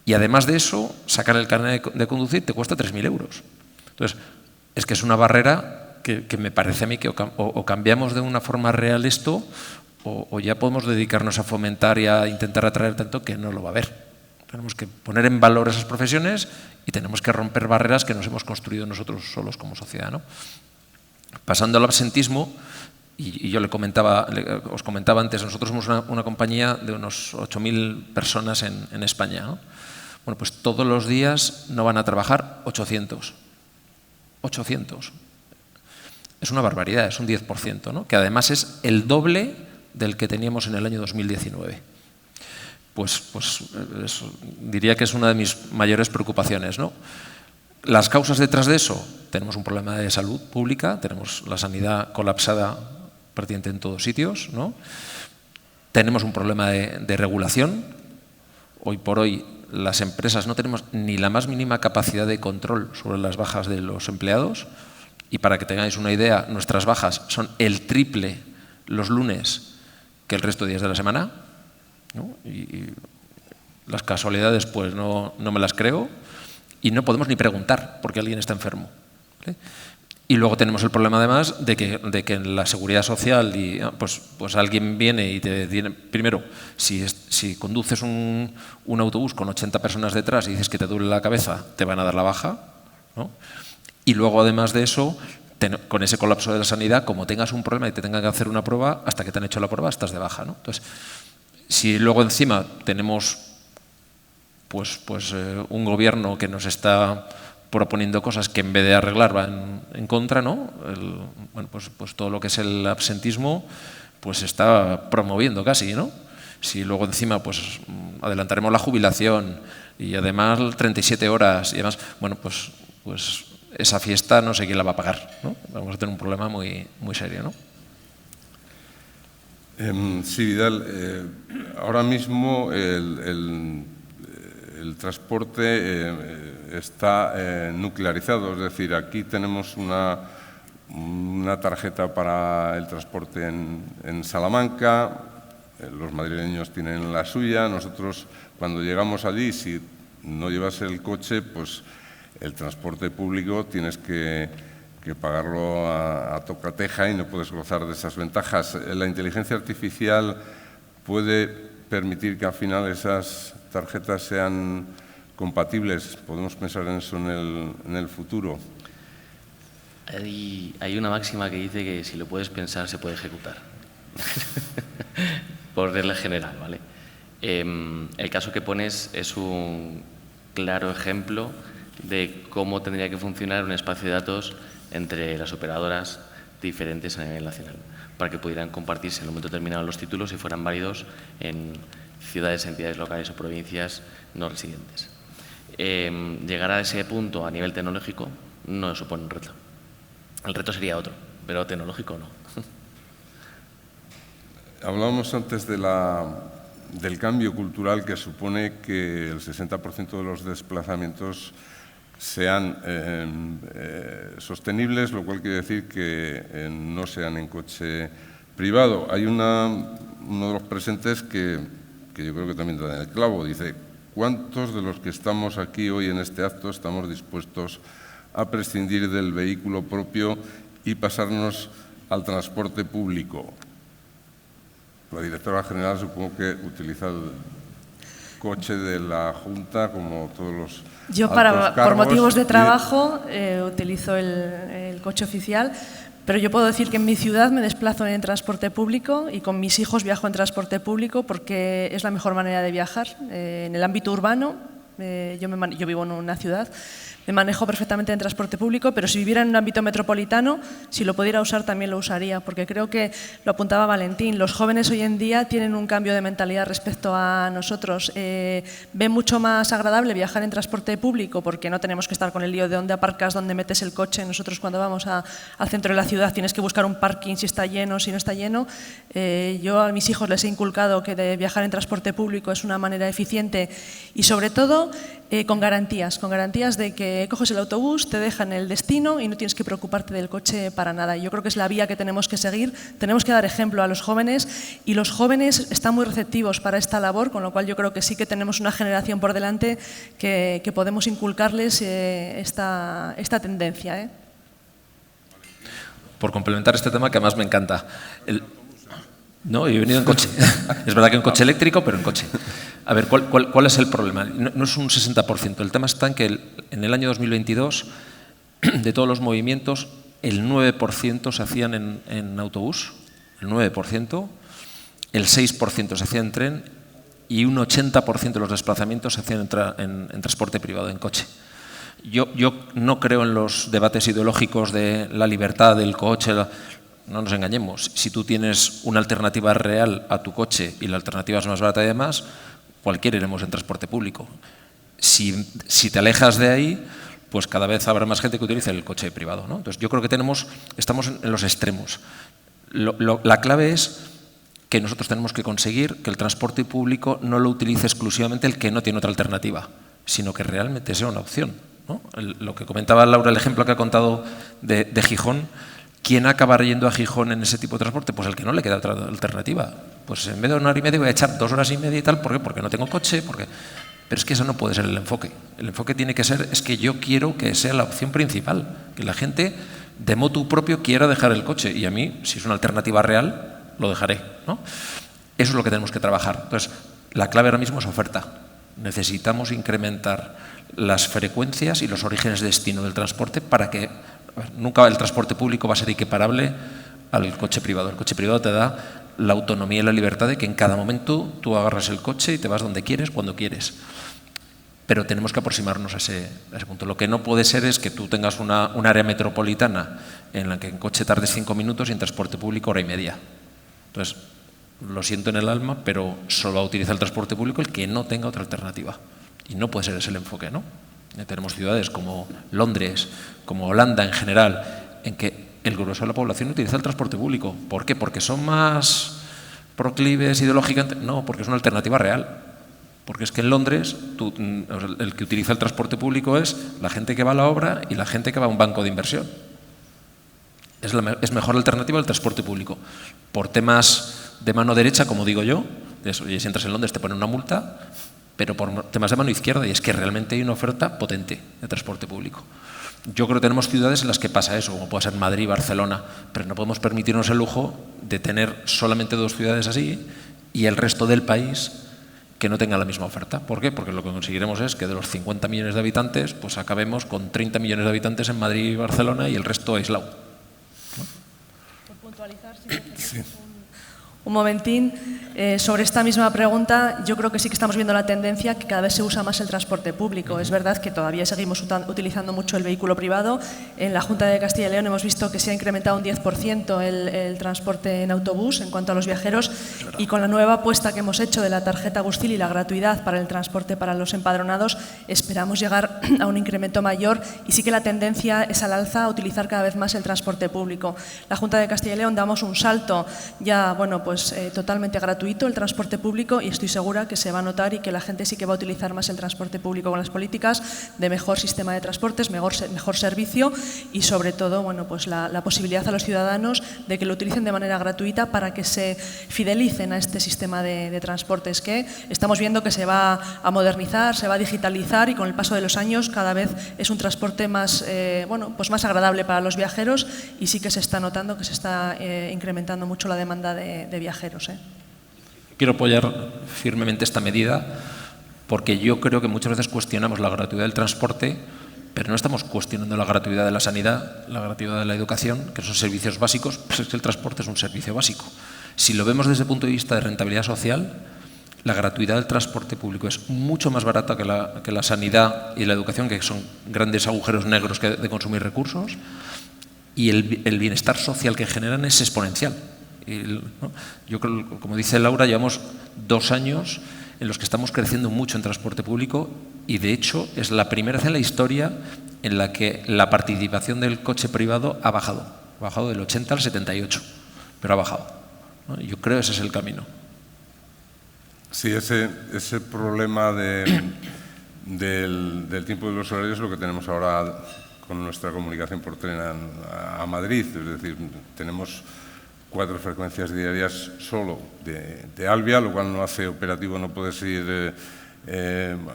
Y además de eso, sacar el carnet de conducir te cuesta 3.000 euros. Entonces, es que es una barrera que me parece a mí que o cambiamos de una forma real esto, o ya podemos dedicarnos a fomentar y a intentar atraer tanto que no lo va a haber. Tenemos que poner en valor esas profesiones y tenemos que romper barreras que nos hemos construido nosotros solos como sociedad, ¿no? Pasando al absentismo, y yo os comentaba antes, nosotros somos una compañía de unos 8.000 personas en España, ¿no? Bueno, pues todos los días no van a trabajar 800. 800. Es una barbaridad, es un 10%, ¿no? Que además es el doble del que teníamos en el año 2019. Pues diría que es una de mis mayores preocupaciones, ¿no? Las causas detrás de eso, tenemos un problema de salud pública, tenemos la sanidad colapsada prácticamente en todos sitios, ¿no? Tenemos un problema de regulación. Hoy por hoy las empresas no tenemos ni la más mínima capacidad de control sobre las bajas de los empleados, y para que tengáis una idea, nuestras bajas son el triple los lunes que el resto de días de la semana, ¿no? Y las casualidades pues no me las creo, y no podemos ni preguntar porque alguien está enfermo, ¿vale? Y luego tenemos el problema además de que en la seguridad social pues alguien viene y te tiene, primero, si conduces un autobús con 80 personas detrás y dices que te duele la cabeza, te van a dar la baja, ¿no? Y luego además de eso, con ese colapso de la sanidad, como tengas un problema y te tengan que hacer una prueba, hasta que te han hecho la prueba estás de baja, ¿no? Entonces, si luego encima tenemos un gobierno que nos está proponiendo cosas que en vez de arreglar van en contra, ¿no? Pues todo lo que es el absentismo pues está promoviendo casi, ¿no? Si luego encima pues adelantaremos la jubilación y además 37 horas y demás, bueno, pues esa fiesta no sé quién la va a pagar, ¿no? Vamos a tener un problema muy, muy serio, ¿no? Sí, Vidal, ahora mismo el transporte está nuclearizado, es decir, aquí tenemos una tarjeta para el transporte en Salamanca, los madrileños tienen la suya, nosotros cuando llegamos allí, si no llevas el coche, pues el transporte público tienes que pagarlo a tocateja y no puedes gozar de esas ventajas. La inteligencia artificial puede permitir que al final esas tarjetas sean compatibles. ¿Podemos pensar en eso en el futuro? Hay una máxima que dice que si lo puedes pensar se puede ejecutar. Por regla general, ¿vale? El caso que pones es un claro ejemplo de cómo tendría que funcionar un espacio de datos entre las operadoras diferentes a nivel nacional, para que pudieran compartirse en un momento determinado los títulos y fueran válidos en ciudades, entidades locales o provincias no residentes. Llegar a ese punto a nivel tecnológico no supone un reto. El reto sería otro, pero tecnológico no. Hablábamos antes del cambio cultural que supone que el 60% de los desplazamientos sean sostenibles, lo cual quiere decir que no sean en coche privado. Hay uno de los presentes que yo creo que también da en el clavo. Dice, ¿cuántos de los que estamos aquí hoy en este acto estamos dispuestos a prescindir del vehículo propio y pasarnos al transporte público? La directora general supongo que utiliza el coche de la Junta como todos los Yo por motivos de trabajo utilizo el coche oficial, pero yo puedo decir que en mi ciudad me desplazo en transporte público y con mis hijos viajo en transporte público porque es la mejor manera de viajar. En el ámbito urbano, yo vivo en una ciudad, me manejo perfectamente en transporte público, pero si viviera en un ámbito metropolitano, si lo pudiera usar también lo usaría, porque creo que lo apuntaba Valentín, los jóvenes hoy en día tienen un cambio de mentalidad respecto a nosotros. Ven mucho más agradable viajar en transporte público porque no tenemos que estar con el lío de dónde aparcas, dónde metes el coche. Nosotros cuando vamos al centro de la ciudad tienes que buscar un parking si está lleno, si no está lleno. Yo a mis hijos les he inculcado que de viajar en transporte público es una manera eficiente y sobre todo con garantías de que coges el autobús, te deja en el destino y no tienes que preocuparte del coche para nada. Yo creo que es la vía que tenemos que seguir, tenemos que dar ejemplo a los jóvenes y los jóvenes están muy receptivos para esta labor, con lo cual yo creo que sí que tenemos una generación por delante que podemos inculcarles esta tendencia. Por complementar este tema que además me encanta. No, yo he venido en coche. Es verdad que en coche eléctrico, pero en coche. A ver, ¿cuál es el problema? No es un 60%. El tema está en que en el año 2022, de todos los movimientos, el 9% se hacían en autobús, el 9%, el 6% se hacía en tren y un 80% de los desplazamientos se hacían en transporte privado, en coche. Yo no creo en los debates ideológicos de la libertad del coche. No nos engañemos, si tú tienes una alternativa real a tu coche y la alternativa es más barata y demás, cualquiera iremos en transporte público. Si te alejas de ahí, pues cada vez habrá más gente que utilice el coche privado, ¿no? Entonces yo creo que estamos en los extremos. La clave es que nosotros tenemos que conseguir que el transporte público no lo utilice exclusivamente el que no tiene otra alternativa, sino que realmente sea una opción, ¿no? Lo que comentaba Laura, el ejemplo que ha contado de Gijón. ¿Quién acaba yendo a Gijón en ese tipo de transporte? Pues el que no le queda otra alternativa. Pues en vez de 1 hora y media voy a echar 2 horas y media y tal. ¿Por qué? Porque no tengo coche. Pero es que eso no puede ser el enfoque. El enfoque tiene que ser, es que yo quiero que sea la opción principal. Que la gente de motu propio quiera dejar el coche. Y a mí, si es una alternativa real, lo dejaré, ¿no? Eso es lo que tenemos que trabajar. Entonces, la clave ahora mismo es oferta. Necesitamos incrementar las frecuencias y los orígenes de destino del transporte para que nunca el transporte público va a ser equiparable al coche privado. El coche privado te da la autonomía y la libertad de que en cada momento tú agarras el coche y te vas donde quieres, cuando quieres. Pero tenemos que aproximarnos a ese punto. Lo que no puede ser es que tú tengas un área metropolitana en la que en coche tardes 5 minutos y en transporte público 1 hora y media. Entonces, lo siento en el alma, pero solo utiliza el transporte público el que no tenga otra alternativa. Y no puede ser ese el enfoque, ¿no? Tenemos ciudades como Londres, como Holanda en general, en que el grueso de la población utiliza el transporte público. ¿Por qué? ¿Porque son más proclives ideológicamente? No, porque es una alternativa real. Porque es que en Londres el que utiliza el transporte público es la gente que va a la obra y la gente que va a un banco de inversión. Es mejor la alternativa el transporte público. Por temas de mano derecha, como digo yo, oye, si entras en Londres te ponen una multa, pero por temas de mano izquierda, y es que realmente hay una oferta potente de transporte público. Yo creo que tenemos ciudades en las que pasa eso, como puede ser Madrid y Barcelona, pero no podemos permitirnos el lujo de tener solamente 2 ciudades así y el resto del país que no tenga la misma oferta. ¿Por qué? Porque lo que conseguiremos es que de los 50 millones de habitantes, pues acabemos con 30 millones de habitantes en Madrid y Barcelona y el resto aislado, ¿no? Por puntualizar, sí. Un momentín, sobre esta misma pregunta, yo creo que sí que estamos viendo la tendencia que cada vez se usa más el transporte público. Es verdad que todavía seguimos utilizando mucho el vehículo privado. En la Junta de Castilla y León hemos visto que se ha incrementado un 10% el transporte en autobús en cuanto a los viajeros, y con la nueva apuesta que hemos hecho de la tarjeta Gustil y la gratuidad para el transporte para los empadronados, esperamos llegar a un incremento mayor, y sí que la tendencia es al alza a utilizar cada vez más el transporte público. La Junta de Castilla y León damos un salto ya, bueno, pues totalmente gratuito el transporte público, y estoy segura que se va a notar y que la gente sí que va a utilizar más el transporte público con las políticas de mejor sistema de transportes, mejor servicio y sobre todo, bueno, pues la posibilidad a los ciudadanos de que lo utilicen de manera gratuita para que se fidelicen a este sistema de transportes que estamos viendo que se va a modernizar, se va a digitalizar, y con el paso de los años cada vez es un transporte más, bueno, pues más agradable para los viajeros, y sí que se está notando que se está incrementando mucho la demanda de viajeros. Quiero apoyar firmemente esta medida porque yo creo que muchas veces cuestionamos la gratuidad del transporte, pero no estamos cuestionando la gratuidad de la sanidad, la gratuidad de la educación, que son servicios básicos. Pues es que el transporte es un servicio básico. Si lo vemos desde el punto de vista de rentabilidad social, la gratuidad del transporte público es mucho más barata que la sanidad y la educación, que son grandes agujeros negros de consumir recursos, y el bienestar social que generan es exponencial. ¿No? Yo creo, como dice Laura, llevamos 2 años en los que estamos creciendo mucho en transporte público, y de hecho es la primera vez en la historia en la que la participación del coche privado ha bajado del 80 al 78, pero ha bajado, ¿no? Yo creo que ese es el camino. Sí, ese problema del tiempo de los horarios lo que tenemos ahora con nuestra comunicación por tren a Madrid. Es decir, tenemos 4 frecuencias diarias solo de Alvia, lo cual no hace operativo, no puedes ir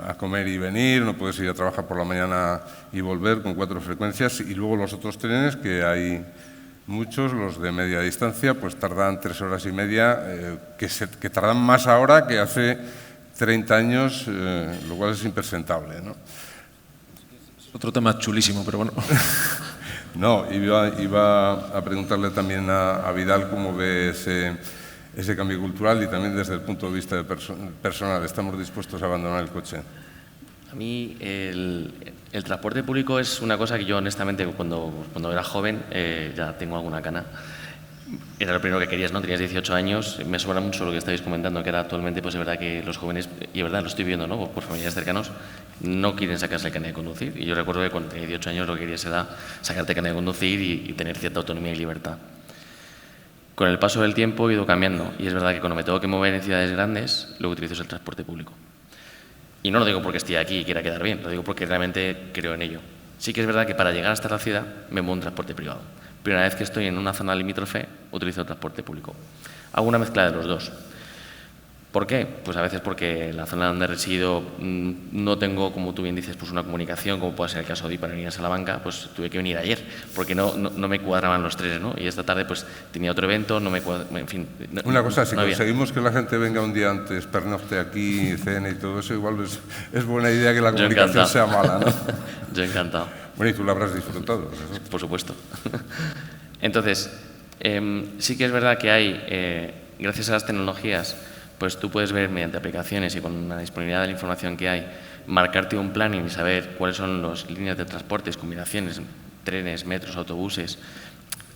a comer y venir, no puedes ir a trabajar por la mañana y volver, con 4 frecuencias, y luego los otros trenes, que hay muchos, los de media distancia, pues tardan 3 horas y media, que tardan más ahora que hace 30 años, lo cual es impresentable, ¿no? Otro tema chulísimo, pero bueno. No, iba a preguntarle también a Vidal cómo ve ese cambio cultural y también desde el punto de vista personal. ¿Estamos dispuestos a abandonar el coche? A mí el transporte público es una cosa que yo honestamente cuando era joven, ya tengo alguna cana, era lo primero que querías, ¿no? Tenías 18 años, me sobra mucho lo que estáis comentando, que ahora actualmente pues es verdad que los jóvenes, y es verdad, lo estoy viendo, ¿no? Por familiares cercanos, no quieren sacarse el carnet de conducir. Y yo recuerdo que cuando tenía 18 años lo que querías era sacarte el carnet de conducir y tener cierta autonomía y libertad. Con el paso del tiempo he ido cambiando y es verdad que cuando me tengo que mover en ciudades grandes, lo que utilizo es el transporte público. Y no lo digo porque esté aquí y quiera quedar bien, lo digo porque realmente creo en ello. Sí que es verdad que para llegar hasta la ciudad me muevo en transporte privado. Pero una vez que estoy en una zona limítrofe, utilizo el transporte público. Hago una mezcla de los dos. ¿Por qué? Pues a veces porque en la zona donde resido no tengo, como tú bien dices, pues una comunicación, como puede ser el caso de hoy para venir a Salamanca, pues tuve que venir ayer, porque no me cuadraban los trenes, ¿no? Y esta tarde pues tenía otro evento, no me cuadraba, en fin. Una cosa, si no conseguimos que la gente venga un día antes, pernocte aquí, cene y todo eso, igual es buena idea que la comunicación sea mala, ¿no? Yo encantado. Bueno, y tú lo habrás disfrutado. Por supuesto. Entonces, sí que es verdad que hay, gracias a las tecnologías, pues tú puedes ver mediante aplicaciones y con la disponibilidad de la información que hay, marcarte un planning y saber cuáles son las líneas de transportes, combinaciones, trenes, metros, autobuses,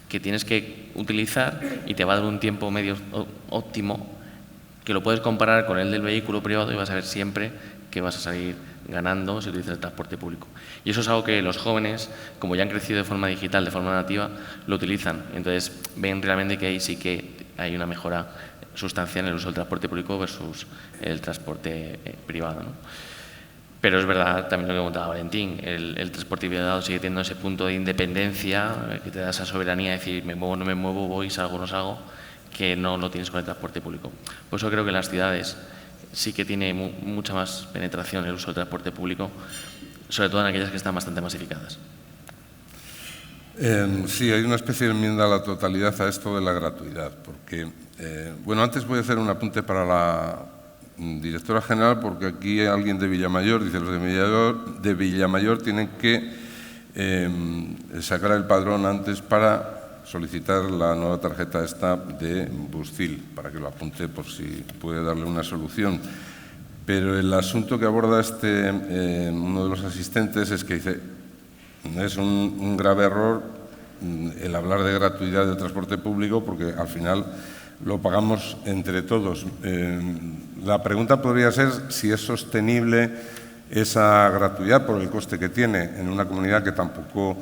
que tienes que utilizar y te va a dar un tiempo medio óptimo que lo puedes comparar con el del vehículo privado y vas a ver siempre que vas a salir ganando si utilizas el transporte público. Y eso es algo que los jóvenes, como ya han crecido de forma digital, de forma nativa, lo utilizan. Entonces ven realmente que ahí sí que hay una mejora sustancial en el uso del transporte público versus el transporte privado, ¿no? Pero es verdad también lo que comentaba Valentín, el transporte privado sigue teniendo ese punto de independencia que te da esa soberanía de decir me muevo, no me muevo, voy, salgo, no salgo, que no lo tienes con el transporte público. Por eso creo que en las ciudades sí que tiene mucha más penetración el uso del transporte público, sobre todo en aquellas que están bastante masificadas. Sí, hay una especie de enmienda a la totalidad a esto de la gratuidad, porque, bueno, antes voy a hacer un apunte para la directora general, porque aquí hay alguien de Villamayor, dice, los de Villamayor tienen que sacar el padrón antes para solicitar la nueva tarjeta esta de Buscil, para que lo apunte por si puede darle una solución. Pero el asunto que aborda uno de los asistentes es que dice, es un grave error el hablar de gratuidad del transporte público porque al final lo pagamos entre todos. La pregunta podría ser si es sostenible esa gratuidad por el coste que tiene en una comunidad que tampoco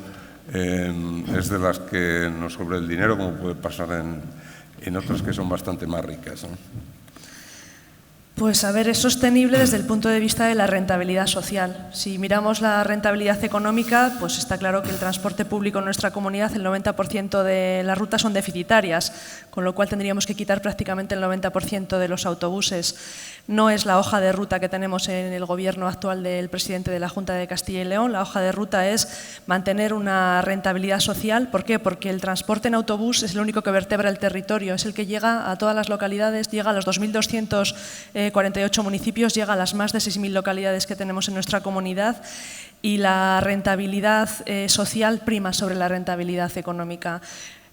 es de las que nos sobre el dinero, como puede pasar en otras que son bastante más ricas, ¿no? Pues, a ver, es sostenible desde el punto de vista de la rentabilidad social. Si miramos la rentabilidad económica, pues está claro que el transporte público en nuestra comunidad, el 90% de las rutas son deficitarias, con lo cual tendríamos que quitar prácticamente el 90% de los autobuses. No es la hoja de ruta que tenemos en el gobierno actual del presidente de la Junta de Castilla y León. La hoja de ruta es mantener una rentabilidad social. ¿Por qué? Porque el transporte en autobús es el único que vertebra el territorio, es el que llega a todas las localidades, llega a los 2.248 municipios, llega a las más de 6.000 localidades que tenemos en nuestra comunidad y la rentabilidad social prima sobre la rentabilidad económica.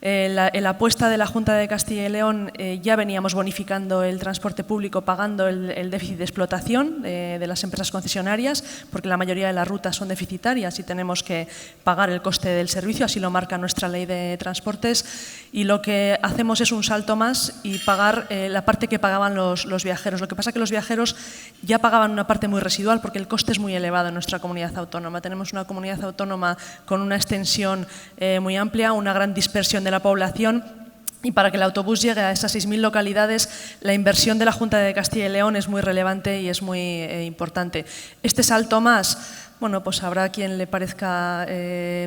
La apuesta de la Junta de Castilla y León ya veníamos bonificando el transporte público pagando el déficit de explotación de las empresas concesionarias, porque la mayoría de las rutas son deficitarias y tenemos que pagar el coste del servicio, así lo marca nuestra ley de transportes, y lo que hacemos es un salto más y pagar la parte que pagaban los viajeros. Lo que pasa es que los viajeros ya pagaban una parte muy residual porque el coste es muy elevado en nuestra comunidad autónoma. Tenemos una comunidad autónoma con una extensión muy amplia, una gran dispersión de la población Y para que el autobús llegue a esas 6.000 localidades, la inversión de la Junta de Castilla y León es muy relevante y es muy importante. Este salto más, bueno, pues habrá quien le parezca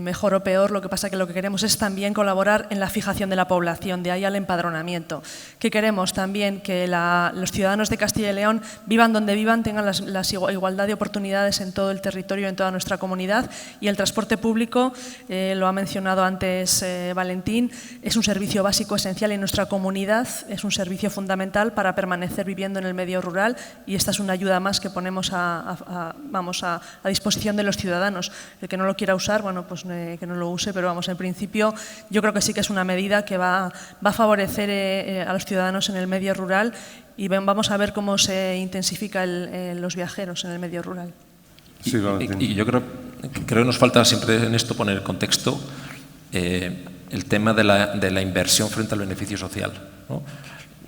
mejor o peor, lo que pasa que lo que queremos es también colaborar en la fijación de la población, de ahí al empadronamiento. ¿Qué queremos? También que los ciudadanos de Castilla y León vivan donde vivan, tengan la igualdad de oportunidades en todo el territorio, en toda nuestra comunidad, y el transporte público, lo ha mencionado antes Valentín, es un servicio básico esencial en nuestra comunidad, es un servicio fundamental para permanecer viviendo en el medio rural, y esta es una ayuda más que ponemos a disposición de los ciudadanos. El que no lo quiera usar, bueno, pues que no lo use, pero vamos, en principio yo creo que sí que es una medida que va a favorecer a los ciudadanos en el medio rural, y vamos a ver cómo se intensifica los viajeros en el medio rural. Sí, y yo creo que nos falta siempre en esto poner el contexto, el tema de la inversión frente al beneficio social, ¿no?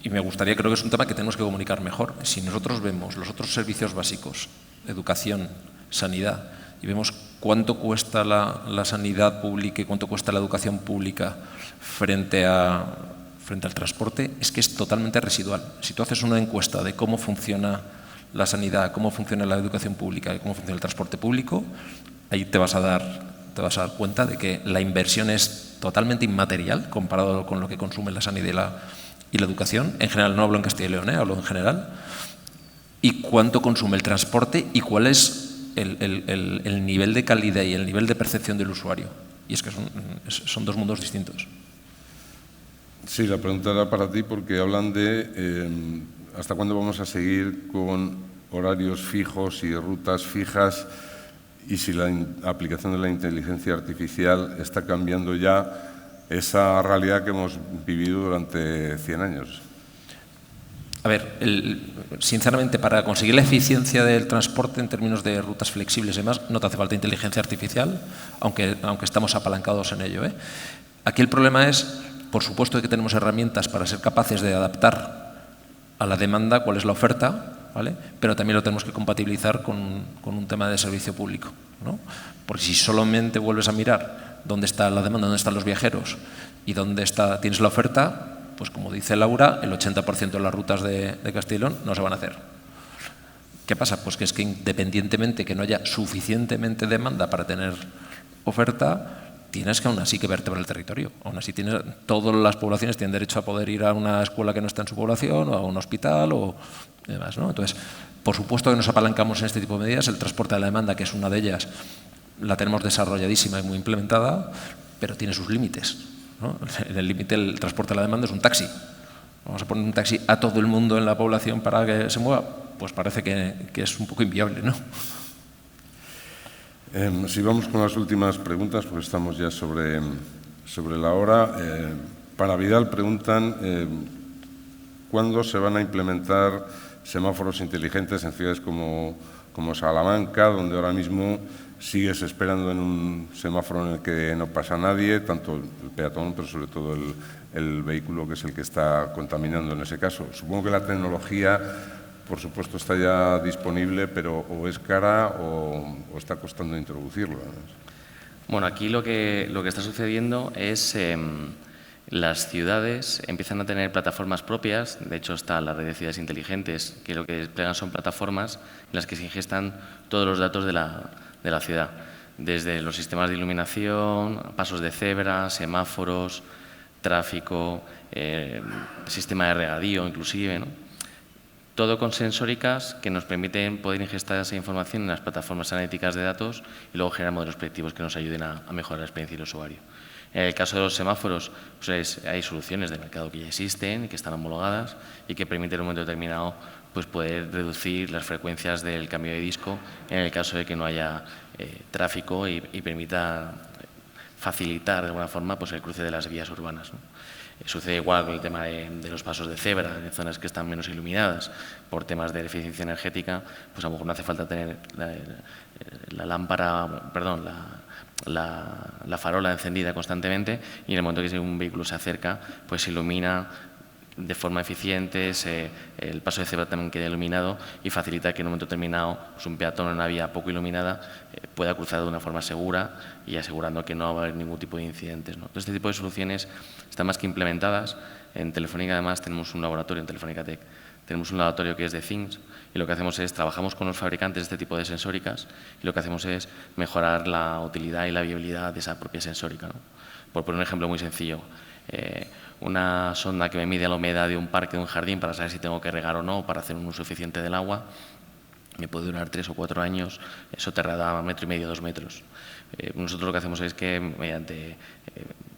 Y me gustaría, creo que es un tema que tenemos que comunicar mejor. Si nosotros vemos los otros servicios básicos, educación, sanidad, y vemos cuánto cuesta la sanidad pública y cuánto cuesta la educación pública frente al transporte, es que es totalmente residual. Si tú haces una encuesta de cómo funciona la sanidad, cómo funciona la educación pública y cómo funciona el transporte público, ahí te vas a dar cuenta de que la inversión es totalmente inmaterial comparado con lo que consume la sanidad y la educación. En general, no hablo en Castilla y León, hablo en general. Y cuánto consume el transporte y cuál es el nivel de calidad y el nivel de percepción del usuario. Y es que son dos mundos distintos. Sí, la pregunta era para ti porque hablan de hasta cuándo vamos a seguir con horarios fijos y rutas fijas, y si la aplicación de la inteligencia artificial está cambiando ya esa realidad que hemos vivido durante 100 años. A ver, sinceramente, para conseguir la eficiencia del transporte en términos de rutas flexibles y demás, no te hace falta inteligencia artificial, aunque estamos apalancados en ello, ¿eh? Aquí el problema es, por supuesto, que tenemos herramientas para ser capaces de adaptar a la demanda cuál es la oferta, ¿vale? Pero también lo tenemos que compatibilizar con un tema de servicio público, ¿no? Porque si solamente vuelves a mirar dónde está la demanda, dónde están los viajeros y dónde tienes la oferta, pues como dice Laura, el 80% de las rutas de Castilla y León no se van a hacer. ¿Qué pasa? Pues que es que independientemente que no haya suficientemente demanda para tener oferta, tienes que aún así que vertebrar el territorio. Aún así todas las poblaciones tienen derecho a poder ir a una escuela que no está en su población o a un hospital o demás, ¿no? Entonces, por supuesto que nos apalancamos en este tipo de medidas. El transporte de la demanda, que es una de ellas, la tenemos desarrolladísima y muy implementada, pero tiene sus límites, ¿no? En el límite, el transporte de la demanda es un taxi. Vamos a poner un taxi a todo el mundo en la población para que se mueva, pues parece que es un poco inviable, ¿no? Si vamos con las últimas preguntas, pues estamos ya sobre la hora. Para Vidal preguntan ¿cuándo se van a implementar semáforos inteligentes en ciudades como Salamanca, donde ahora mismo sigues esperando en un semáforo en el que no pasa nadie, tanto el peatón, pero sobre todo el vehículo, que es el que está contaminando en ese caso? Supongo que la tecnología, por supuesto, está ya disponible, pero o es cara o está costando introducirlo, ¿no? Bueno, aquí lo que está sucediendo es las ciudades empiezan a tener plataformas propias. De hecho, está la red de ciudades inteligentes, que lo que desplegan son plataformas en las que se ingestan todos los datos de la ciudad, desde los sistemas de iluminación, pasos de cebra, semáforos, tráfico, sistema de regadío inclusive, ¿no? Todo con sensóricas que nos permiten poder ingestar esa información en las plataformas analíticas de datos y luego generar modelos predictivos que nos ayuden a mejorar la experiencia del usuario. En el caso de los semáforos, pues hay soluciones de mercado que ya existen, que están homologadas y que permiten en un momento determinado pues poder reducir las frecuencias del cambio de disco en el caso de que no haya tráfico y permita facilitar de alguna forma pues el cruce de las vías urbanas, ¿no? Sucede igual con el tema de los pasos de cebra en zonas que están menos iluminadas por temas de eficiencia energética, pues a lo mejor no hace falta tener la lámpara, perdón, la farola encendida constantemente, y en el momento que un vehículo se acerca, pues se ilumina de forma eficiente, el paso de cebra también quede iluminado y facilita que en un momento determinado pues un peatón en una vía poco iluminada pueda cruzar de una forma segura y asegurando que no va a haber ningún tipo de incidentes, ¿no? Entonces, este tipo de soluciones están más que implementadas. En Telefónica, además, tenemos un laboratorio, en Telefónica Tech, tenemos un laboratorio que es de Things y lo que hacemos es, trabajamos con los fabricantes de este tipo de sensóricas y lo que hacemos es mejorar la utilidad y la viabilidad de esa propia sensórica, ¿no? Por poner un ejemplo muy sencillo, una sonda que me mide la humedad de un parque, de un jardín, para saber si tengo que regar o no, para hacer un uso eficiente del agua, me puede durar 3 o 4 años, soterrada a 1,5 metros, 2 metros. Nosotros lo que hacemos es que, mediante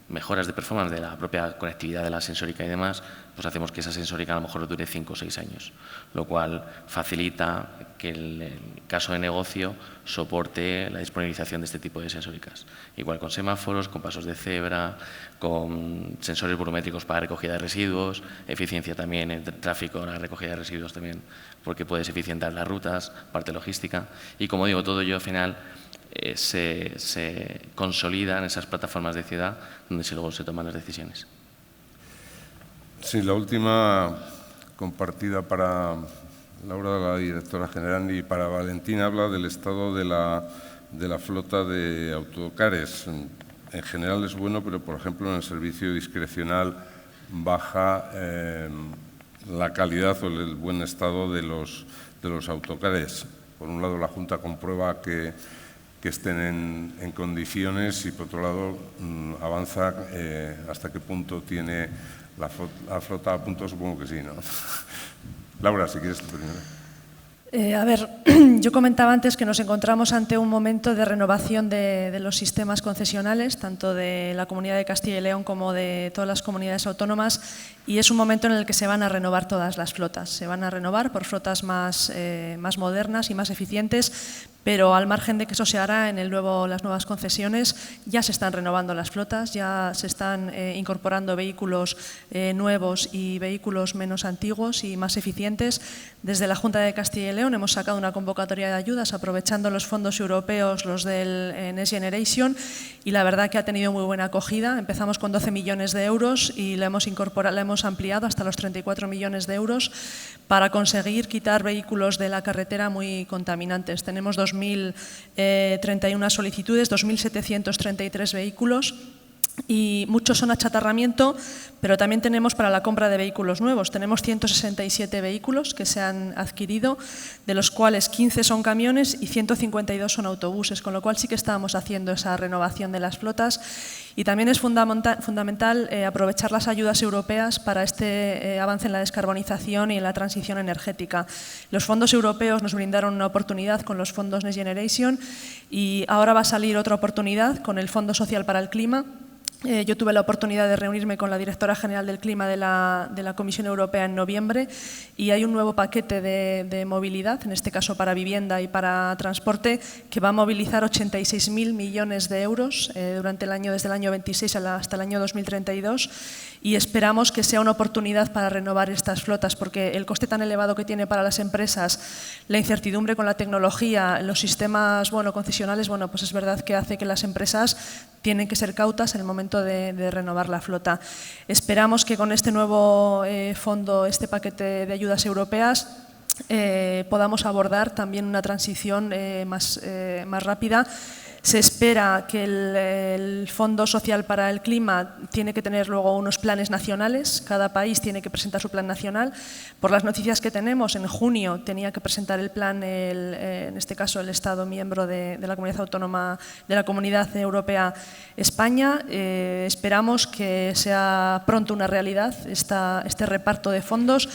mejoras de performance de la propia conectividad de la sensórica y demás, pues hacemos que esa sensórica a lo mejor dure 5 o 6 años, lo cual facilita que el caso de negocio soporte la disponibilización de este tipo de sensóricas. Igual con semáforos, con pasos de cebra, con sensores volumétricos para recogida de residuos, eficiencia también en tráfico, la recogida de residuos también, porque puedes eficientar las rutas, parte logística. Y como digo, todo ello al final se consolida en esas plataformas de ciudad donde luego se toman las decisiones. Sí, la última compartida para Laura, la directora general, y para Valentín habla del estado de la flota de autocares. En general es bueno, pero por ejemplo en el servicio discrecional baja la calidad o el buen estado de los autocares. Por un lado, la Junta comprueba que estén en condiciones y, por otro lado, avanza hasta qué punto tiene la flota a punto, supongo que sí, ¿no? Laura, si quieres tú primero. A ver, yo comentaba antes que nos encontramos ante un momento de renovación de los sistemas concesionales, tanto de la Comunidad de Castilla y León como de todas las comunidades autónomas, y es un momento en el que se van a renovar todas las flotas. Se van a renovar por flotas más modernas y más eficientes, pero al margen de que eso se hará en las nuevas concesiones, ya se están renovando las flotas, ya se están incorporando vehículos nuevos y vehículos menos antiguos y más eficientes. Desde la Junta de Castilla y León hemos sacado una convocatoria de ayudas aprovechando los fondos europeos, los del Next Generation, y la verdad que ha tenido muy buena acogida. Empezamos con 12 millones de euros y la hemos ampliado hasta los 34 millones de euros para conseguir quitar vehículos de la carretera muy contaminantes. Tenemos 2.031 solicitudes, 2.733 vehículos. Y muchos son achatarramiento, pero también tenemos para la compra de vehículos nuevos. Tenemos 167 vehículos que se han adquirido, de los cuales 15 son camiones y 152 son autobuses, con lo cual sí que estábamos haciendo esa renovación de las flotas. Y también es fundamental aprovechar las ayudas europeas para este avance en la descarbonización y en la transición energética. Los fondos europeos nos brindaron una oportunidad con los fondos Next Generation y ahora va a salir otra oportunidad con el Fondo Social para el Clima. Yo tuve la oportunidad de reunirme con la directora general del Clima de la Comisión Europea en noviembre y hay un nuevo paquete de movilidad, en este caso para vivienda y para transporte, que va a movilizar 86.000 millones de euros desde el año 26 hasta el año 2032 y esperamos que sea una oportunidad para renovar estas flotas porque el coste tan elevado que tiene para las empresas, la incertidumbre con la tecnología, los sistemas concesionales, pues es verdad que hace que las empresas tienen que ser cautas en el momento de renovar la flota. Esperamos que con este nuevo fondo, este paquete de ayudas europeas, podamos abordar también una transición más rápida. Se espera que el Fondo Social para el Clima tiene que tener luego unos planes nacionales, cada país tiene que presentar su plan nacional. Por las noticias que tenemos, en junio tenía que presentar el plan, en este caso el Estado miembro de la Comunidad Autónoma de la Comunidad Europea, España. Esperamos que sea pronto una realidad este reparto de fondos.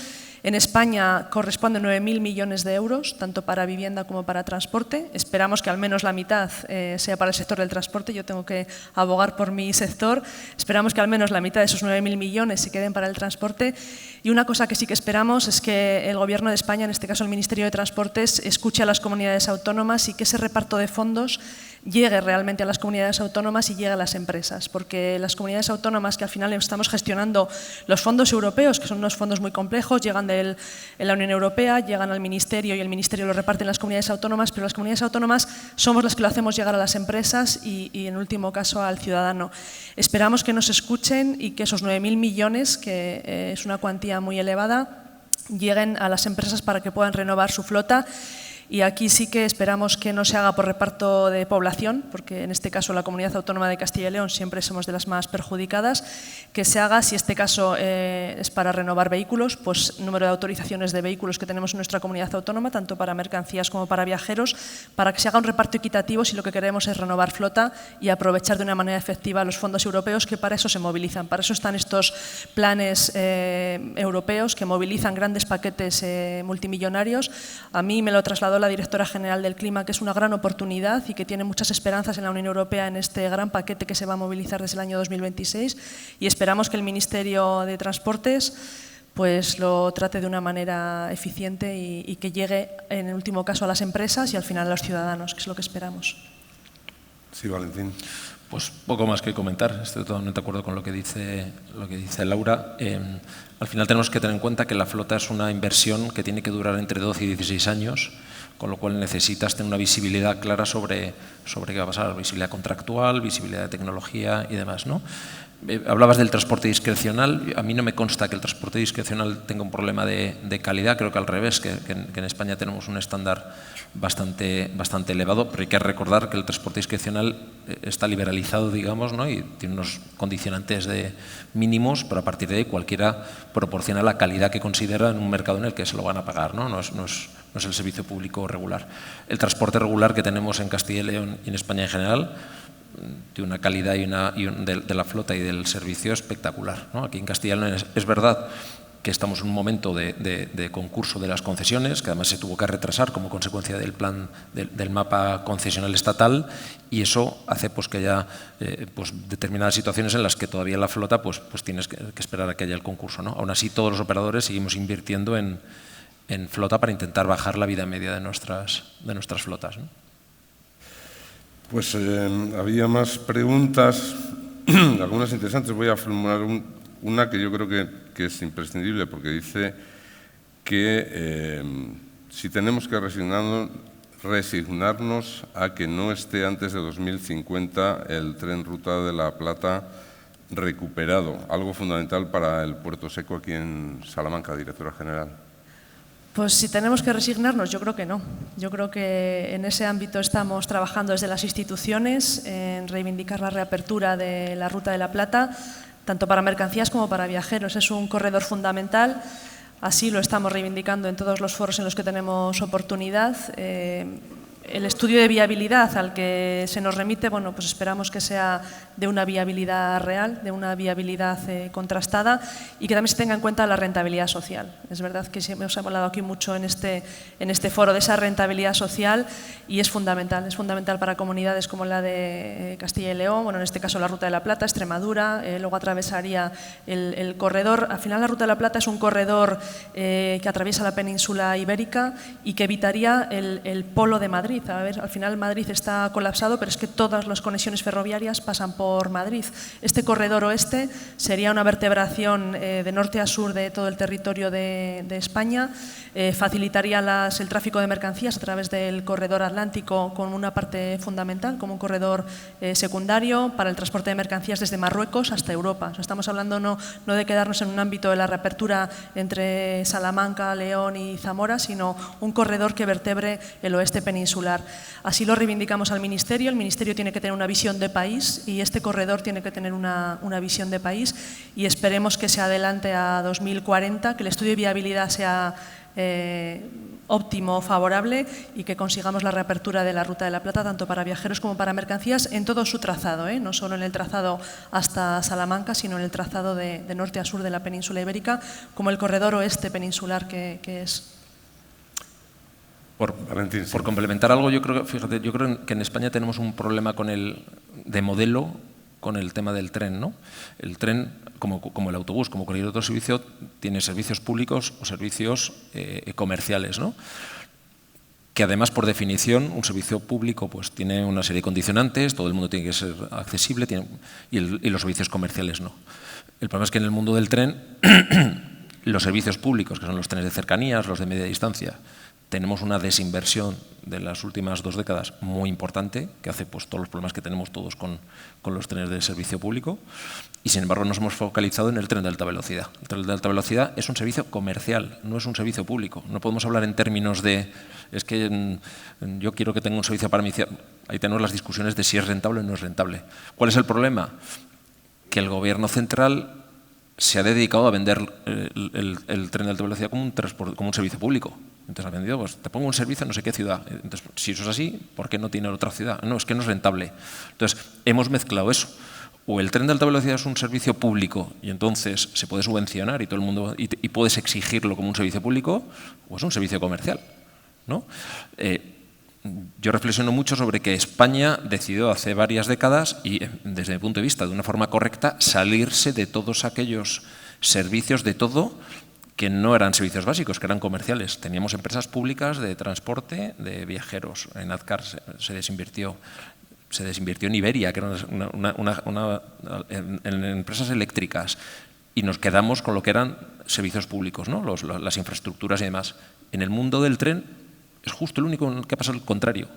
En España corresponden 9.000 millones de euros, tanto para vivienda como para transporte. Esperamos que al menos la mitad sea para el sector del transporte. Yo tengo que abogar por mi sector. Esperamos que al menos la mitad de esos 9.000 millones se queden para el transporte. Y una cosa que sí que esperamos es que el Gobierno de España, en este caso el Ministerio de Transportes, escuche a las comunidades autónomas y que ese reparto de fondos llegue realmente a las comunidades autónomas y llegue a las empresas, porque las comunidades autónomas que al final estamos gestionando los fondos europeos, que son unos fondos muy complejos, llegan de la Unión Europea, llegan al Ministerio y el Ministerio lo reparte en las comunidades autónomas, pero las comunidades autónomas somos las que lo hacemos llegar a las empresas y en último caso al ciudadano. Esperamos que nos escuchen y que esos 9.000 millones, que es una cuantía muy elevada, lleguen a las empresas para que puedan renovar su flota. Y aquí sí que esperamos que no se haga por reparto de población, porque en este caso la Comunidad Autónoma de Castilla y León siempre somos de las más perjudicadas, que se haga, si este caso es para renovar vehículos, pues número de autorizaciones de vehículos que tenemos en nuestra comunidad autónoma, tanto para mercancías como para viajeros, para que se haga un reparto equitativo si lo que queremos es renovar flota y aprovechar de una manera efectiva los fondos europeos, que para eso se movilizan. Para eso están estos planes europeos que movilizan grandes paquetes multimillonarios. A mí me lo trasladó la directora general del Clima, que es una gran oportunidad y que tiene muchas esperanzas en la Unión Europea en este gran paquete que se va a movilizar desde el año 2026, y esperamos que el Ministerio de Transportes pues lo trate de una manera eficiente y que llegue en el último caso a las empresas y al final a los ciudadanos, que es lo que esperamos. Sí, Valentín. Pues poco más que comentar, estoy totalmente de acuerdo con lo que dice Laura. Al final tenemos que tener en cuenta que la flota es una inversión que tiene que durar entre 12 y 16 años, con lo cual necesitas tener una visibilidad clara sobre qué va a pasar, visibilidad contractual, visibilidad de tecnología y demás, ¿no? Hablabas del transporte discrecional. A mí no me consta que el transporte discrecional tenga un problema de calidad, creo que al revés, que en España tenemos un estándar bastante elevado, pero hay que recordar que el transporte discrecional está liberalizado, digamos, ¿no? Y tiene unos condicionantes mínimos, pero a partir de ahí cualquiera proporciona la calidad que considera en un mercado en el que se lo van a pagar, ¿no? No es el servicio público regular. El transporte regular que tenemos en Castilla y León y en España en general, de una calidad de la flota y del servicio espectacular, ¿no? Aquí en Castilla y León es verdad que estamos en un momento de concurso de las concesiones, que además se tuvo que retrasar como consecuencia del plan del mapa concesional estatal, y eso hace pues que haya determinadas situaciones en las que todavía la flota pues tienes que esperar a que haya el concurso, ¿no? Aún así, todos los operadores seguimos invirtiendo en flota para intentar bajar la vida media de nuestras flotas, ¿no? Pues había más preguntas, algunas interesantes. Voy a formular una que yo creo que es imprescindible, porque dice que si tenemos que resignarnos a que no esté antes de 2050 el tren Ruta de la Plata recuperado, algo fundamental para el Puerto Seco aquí en Salamanca, directora general. Pues si tenemos que resignarnos, yo creo que no. Yo creo que en ese ámbito estamos trabajando desde las instituciones en reivindicar la reapertura de la Ruta de la Plata, tanto para mercancías como para viajeros. Es un corredor fundamental, así lo estamos reivindicando en todos los foros en los que tenemos oportunidad. El estudio de viabilidad al que se nos remite, bueno, pues esperamos que sea de una viabilidad real, de una viabilidad contrastada, y que también se tenga en cuenta la rentabilidad social. Es verdad que hemos hablado aquí mucho en este foro de esa rentabilidad social, y es fundamental para comunidades como la de Castilla y León, bueno, en este caso la Ruta de la Plata, Extremadura, luego atravesaría el corredor. Al final la Ruta de la Plata es un corredor que atraviesa la península ibérica y que evitaría el polo de Madrid. A ver, al final Madrid está colapsado, pero es que todas las conexiones ferroviarias pasan por Madrid. Este corredor oeste sería una vertebración de norte a sur de todo el territorio de España, facilitaría el tráfico de mercancías a través del corredor atlántico como una parte fundamental, como un corredor secundario para el transporte de mercancías desde Marruecos hasta Europa. O sea, estamos hablando no de quedarnos en un ámbito de la reapertura entre Salamanca, León y Zamora, sino un corredor que vertebre el oeste peninsular. Así lo reivindicamos al Ministerio. El Ministerio tiene que tener una visión de país y este corredor tiene que tener una visión de país, y esperemos que se adelante a 2040, que el estudio de viabilidad sea óptimo, favorable, y que consigamos la reapertura de la Ruta de la Plata tanto para viajeros como para mercancías en todo su trazado, no solo en el trazado hasta Salamanca, sino en el trazado de norte a sur de la península ibérica, como el corredor oeste peninsular que es. Por complementar algo, yo creo que en España tenemos un problema de modelo con el tema del tren, ¿no? El tren, como el autobús, como cualquier otro servicio, tiene servicios públicos o servicios comerciales, ¿no? que además, por definición, un servicio público pues tiene una serie de condicionantes, todo el mundo tiene que ser accesible y los servicios comerciales no. El problema es que en el mundo del tren, los servicios públicos, que son los trenes de cercanías, los de media distancia, tenemos una desinversión de las últimas 2 décadas muy importante, que hace pues, todos los problemas que tenemos todos con los trenes de servicio público, y sin embargo nos hemos focalizado en el tren de alta velocidad. El tren de alta velocidad es un servicio comercial, no es un servicio público. No podemos hablar en términos de, es que yo quiero que tenga un servicio para mi ciudad. Ahí tenemos las discusiones de si es rentable o no es rentable. ¿Cuál es el problema? Que el gobierno central se ha dedicado a vender el tren de alta velocidad como un servicio público. Entonces ha vendido, pues te pongo un servicio en no sé qué ciudad. Entonces, si eso es así, ¿por qué no tiene otra ciudad? No, es que no es rentable. Entonces, hemos mezclado eso. O el tren de alta velocidad es un servicio público y entonces se puede subvencionar y todo el mundo y puedes exigirlo como un servicio público, o es un servicio comercial, ¿no? Yo reflexiono mucho sobre que España decidió hace varias décadas y, desde mi punto de vista, de una forma correcta, salirse de todos aquellos servicios de todo que no eran servicios básicos, que eran comerciales. Teníamos empresas públicas de transporte de viajeros. En Azcar se desinvirtió en Iberia, que era en empresas eléctricas, y nos quedamos con lo que eran servicios públicos, ¿no? Las infraestructuras y demás. En el mundo del tren es justo el único que ha pasado el contrario.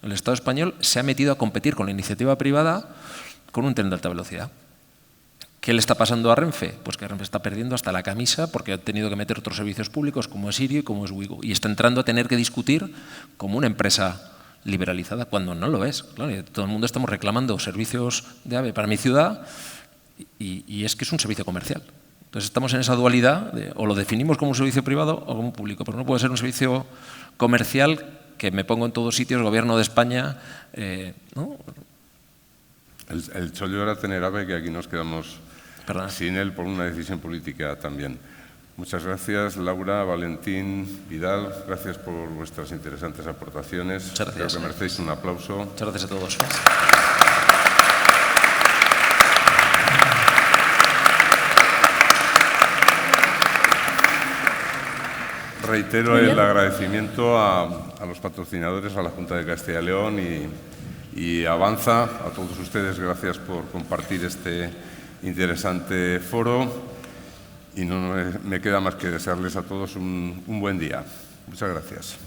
El Estado español se ha metido a competir con la iniciativa privada con un tren de alta velocidad. ¿Qué le está pasando a Renfe? Pues que Renfe está perdiendo hasta la camisa porque ha tenido que meter otros servicios públicos como es Irio y como es Wigo. Y está entrando a tener que discutir como una empresa liberalizada cuando no lo es. Claro, y todo el mundo estamos reclamando servicios de AVE para mi ciudad y es que es un servicio comercial. Entonces estamos en esa dualidad de o lo definimos como un servicio privado o como público, pero no puede ser un servicio comercial que me pongo en todos sitios, gobierno de España, ¿no? El chollo era tener AVE, que aquí nos quedamos sin él por una decisión política también. Muchas gracias, Laura, Valentín, Vidal. Gracias por vuestras interesantes aportaciones. Muchas gracias. Creo que merecéis un aplauso. Muchas gracias a todos. Reitero el agradecimiento a los patrocinadores, a la Junta de Castilla y León y Avanza, a todos ustedes. Gracias por compartir este interesante foro. Y no me queda más que desearles a todos un buen día. Muchas gracias.